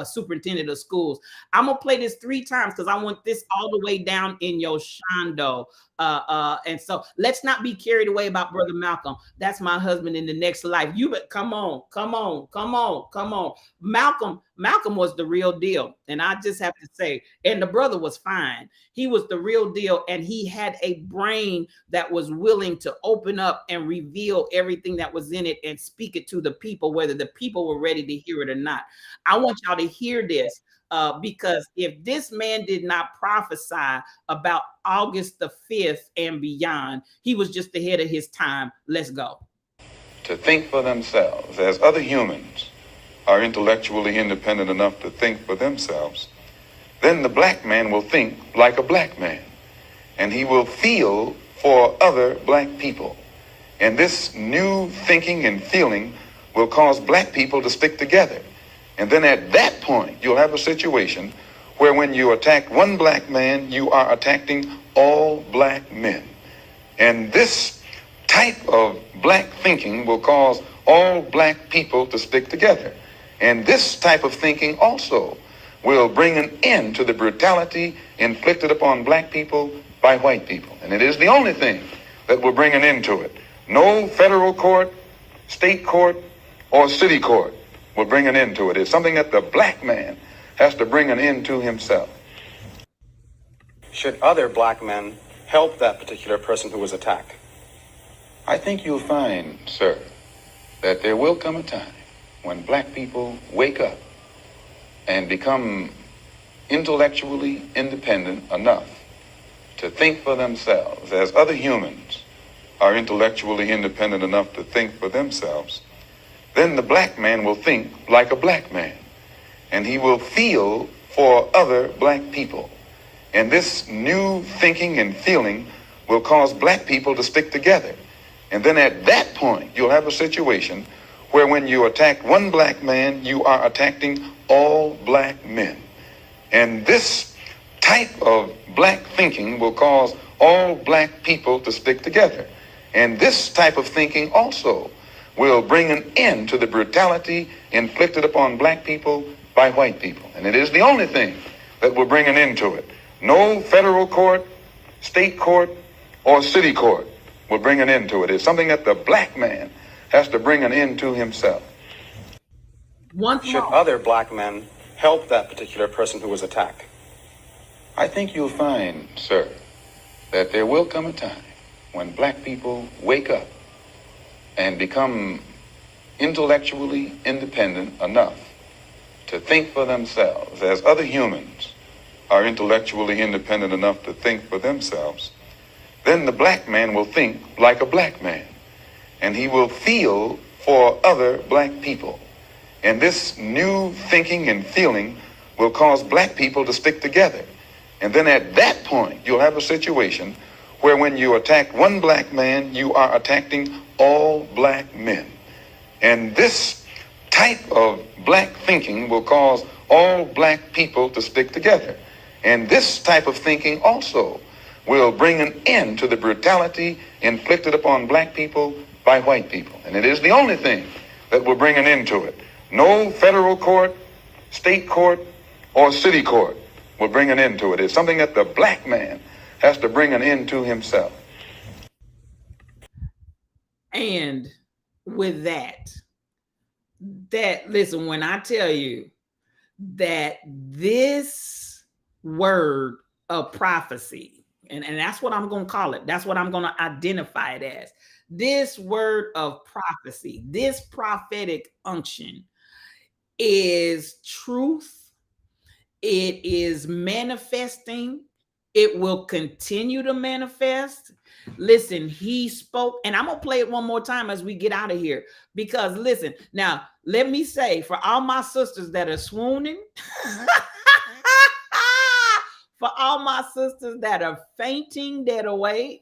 Speaker 3: superintendent of schools. I'm going to play this 3 times because I want this all the way down in your shondo. And so let's not be carried away about Brother Malcolm. That's my husband in the next life. You but come on. Malcolm was the real deal. And I just have to say, and the brother was fine. He was the real deal. And he had a brain that was willing to open up and reveal everything that was in it and speak it to the people, whether the people were ready to hear it or not. I want y'all to hear this. Because if this man did not prophesy about August the 5th and beyond, he was just ahead of his time. Let's go.
Speaker 13: To think for themselves, as other humans are intellectually independent enough to think for themselves, then the black man will think like a black man, and he will feel for other black people. And this new thinking and feeling will cause black people to stick together. And then at that point, you'll have a situation where when you attack one black man, you are attacking all black men. And this type of black thinking will cause all black people to stick together. And this type of thinking also will bring an end to the brutality inflicted upon black people by white people. And it is the only thing that will bring an end to it. No federal court, state court, or city court will bring an end to it. It's something that the black man has to bring an end to himself.
Speaker 14: Should other black men help that particular person who was attacked?
Speaker 13: I think you'll find, sir, that there will come a time when black people wake up and become intellectually independent enough to think for themselves, as other humans are intellectually independent enough to think for themselves. Then the black man will think like a black man, and he will feel for other black people. And this new thinking and feeling will cause black people to stick together. And then at that point, you'll have a situation where when you attack one black man, you are attacking all black men. And this type of black thinking will cause all black people to stick together. And this type of thinking also will bring an end to the brutality inflicted upon black people by white people. And it is the only thing that will bring an end to it. No federal court, state court, or city court will bring an end to it. It's something that the black man has to bring an end to himself.
Speaker 14: Should other black men help that particular person who was attacked?
Speaker 13: I think you'll find, sir, that there will come a time when black people wake up and become intellectually independent enough to think for themselves, as other humans are intellectually independent enough to think for themselves. Then the black man will think like a black man, and he will feel for other black people. And this new thinking and feeling will cause black people to stick together. And then at that point, you'll have a situation where when you attack one black man, you are attacking all black men. And this type of black thinking will cause all black people to stick together. And this type of thinking also will bring an end to the brutality inflicted upon black people by white people. And it is the only thing that will bring an end to it. No federal court, state court, or city court will bring an end to it. It's something that the black man has to bring an end to himself.
Speaker 3: And with that, listen, when I tell you that this word of prophecy, and that's what I'm going to call it, that's what I'm going to identify it as, this word of prophecy, this prophetic unction is truth. It is manifesting. It will continue to manifest. Listen, he spoke, and I'm going to play it one more time as we get out of here, because listen, now let me say, for all my sisters that are swooning, for all my sisters that are fainting dead away,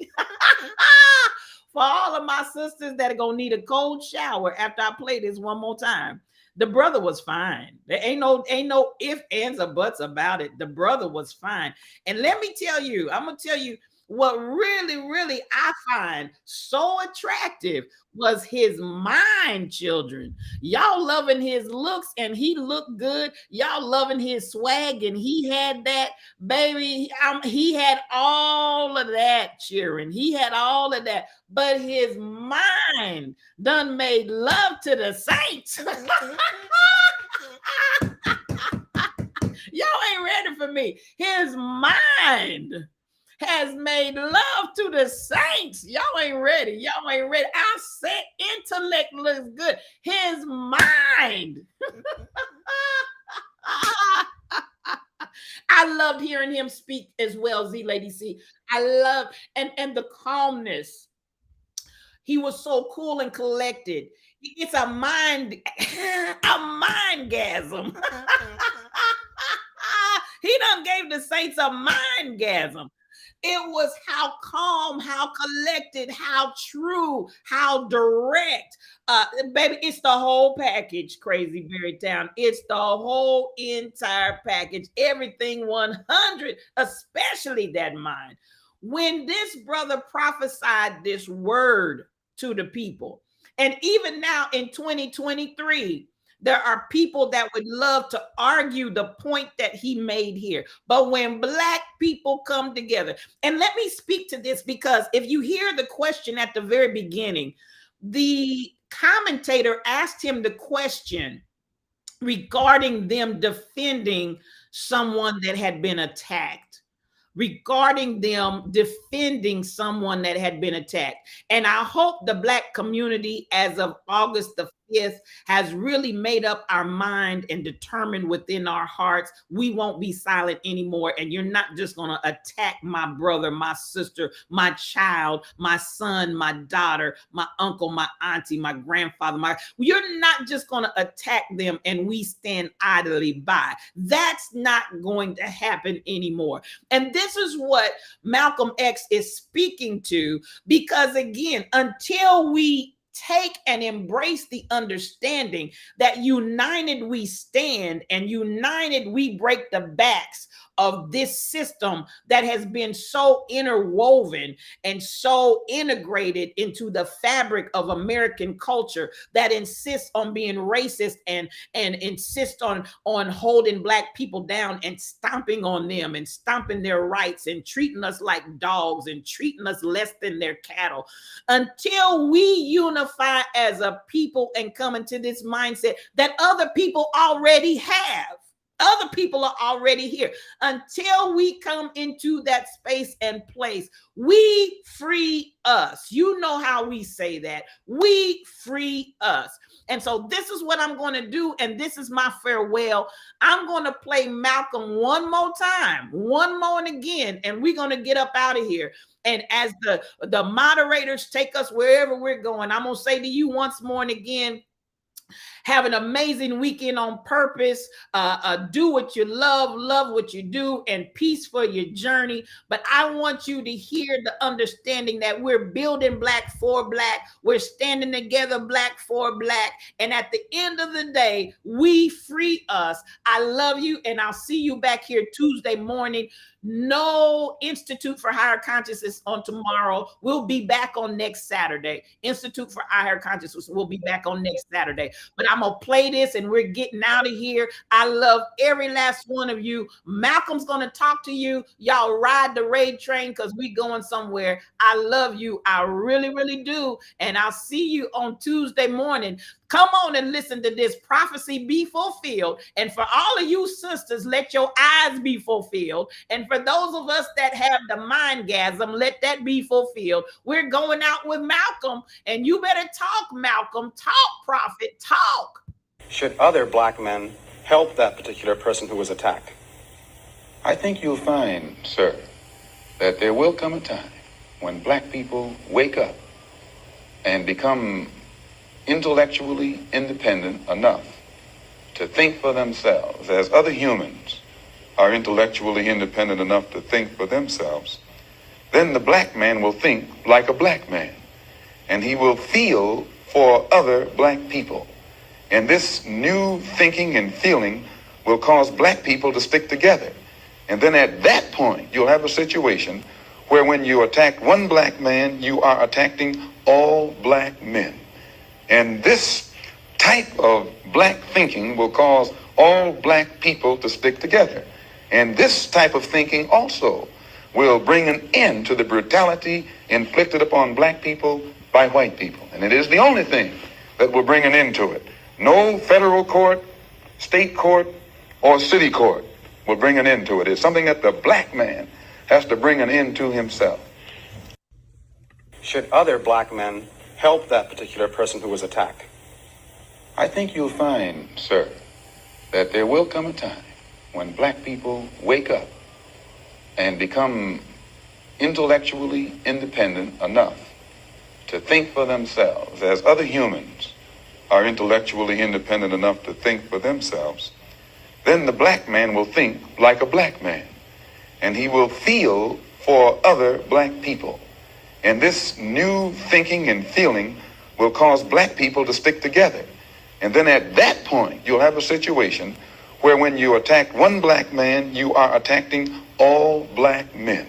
Speaker 3: for all of my sisters that are going to need a cold shower after I play this one more time, the brother was fine. There ain't no ifs, ands, or buts about it. The brother was fine. And let me tell you, I'm going to tell you what really, really I find so attractive was his mind, children. Y'all loving his looks, and he looked good. Y'all loving his swag, and he had that, baby. He had all of that, cheering. He had all of that. But his mind done made love to the saints. Y'all ain't ready for me. His mind has made love to the saints. Y'all ain't ready. Y'all ain't ready. I said intellect looks good. His mind. I loved hearing him speak as well, Z Lady C. I love and the calmness. He was so cool and collected. It's a mindgasm. He done gave the saints a mindgasm. It was how calm, how collected, how true, how direct. Baby, it's the whole package, Crazy Berry Town. It's the whole entire package. Everything 100, especially that mind. When this brother prophesied this word to the people, and even now in 2023, There are people that would love to argue the point that he made here. But when black people come together, and let me speak to this, because if you hear the question at the very beginning, the commentator asked him the question regarding them defending someone that had been attacked, regarding them defending someone that had been attacked. And I hope the black community, as of August the 5th, has really made up our mind and determined within our hearts, we won't be silent anymore. And you're not just going to attack my brother, my sister, my child, my son, my daughter, my uncle, my auntie, my grandfather. You're not just going to attack them and we stand idly by. That's not going to happen anymore. And this is what Malcolm X is speaking to, because again, until we take and embrace the understanding that united we stand and united we break the backs of this system that has been so interwoven and so integrated into the fabric of American culture that insists on being racist and insist on holding black people down and stomping on them and stomping their rights and treating us like dogs and treating us less than their cattle. Until we unify as a people and come into this mindset that other people already have. Other people are already here. Until we come into that space and place, we free us. You know how we say that. We free us. And so this is what I'm going to do. And this is my farewell. I'm going to play Malcolm one more time, one more and again, and we're going to get up out of here. And as the moderators take us wherever we're going, I'm going to say to you once more and again, have an amazing weekend on purpose. Do what you love what you do, and peace for your journey. But I want you to hear the understanding that we're building black for black. We're standing together black for black. And at the end of the day, we free us. I love you, and I'll see you back here Tuesday morning. No Institute for Higher Consciousness on tomorrow. We'll be back on next Saturday. Institute for Higher Consciousness will be back on next Saturday. But I'm going to play this and we're getting out of here. I love every last one of you. Malcolm's going to talk to you. Y'all ride the raid train because we going somewhere. I love you. I really, really do. And I'll see you on Tuesday morning. Come on and listen to this prophecy be fulfilled. And for all of you sisters, let your eyes be fulfilled. And for those of us that have the mindgasm, let that be fulfilled. We're going out with Malcolm, and you better talk, Malcolm. Talk, prophet, talk.
Speaker 14: Should other black men help that particular person who was attacked?
Speaker 13: I think you'll find, sir, that there will come a time when black people wake up and become intellectually independent enough to think for themselves, as other humans are intellectually independent enough to think for themselves. Then the black man will think like a black man, and he will feel for other black people. And this new thinking and feeling will cause black people to stick together. And then at that point, you'll have a situation where when you attack one black man, you are attacking all black men. And this type of black thinking will cause all black people to stick together. And this type of thinking also will bring an end to the brutality inflicted upon black people by white people. And it is the only thing that will bring an end to it. No federal court, state court, or city court will bring an end to it. It's something that the black man has to bring an end to himself.
Speaker 14: Should other black men help that particular person who was attacked?
Speaker 13: I think you'll find, sir, that there will come a time when black people wake up and become intellectually independent enough to think for themselves, as other humans are intellectually independent enough to think for themselves. Then the black man will think like a black man, and he will feel for other black people. And this new thinking and feeling will cause black people to stick together. And then at that point, you'll have a situation where when you attack one black man, you are attacking all black men.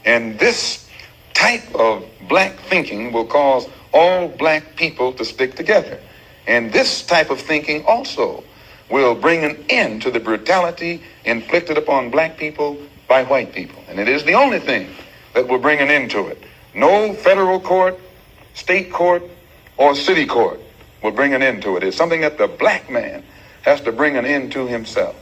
Speaker 13: And this type of black thinking will cause all black people to stick together. And this type of thinking also will bring an end to the brutality inflicted upon black people by white people. And it is the only thing that will bring an end to it. No federal court, state court, or city court will bring an end to it. It's something that the black man has to bring an end to himself.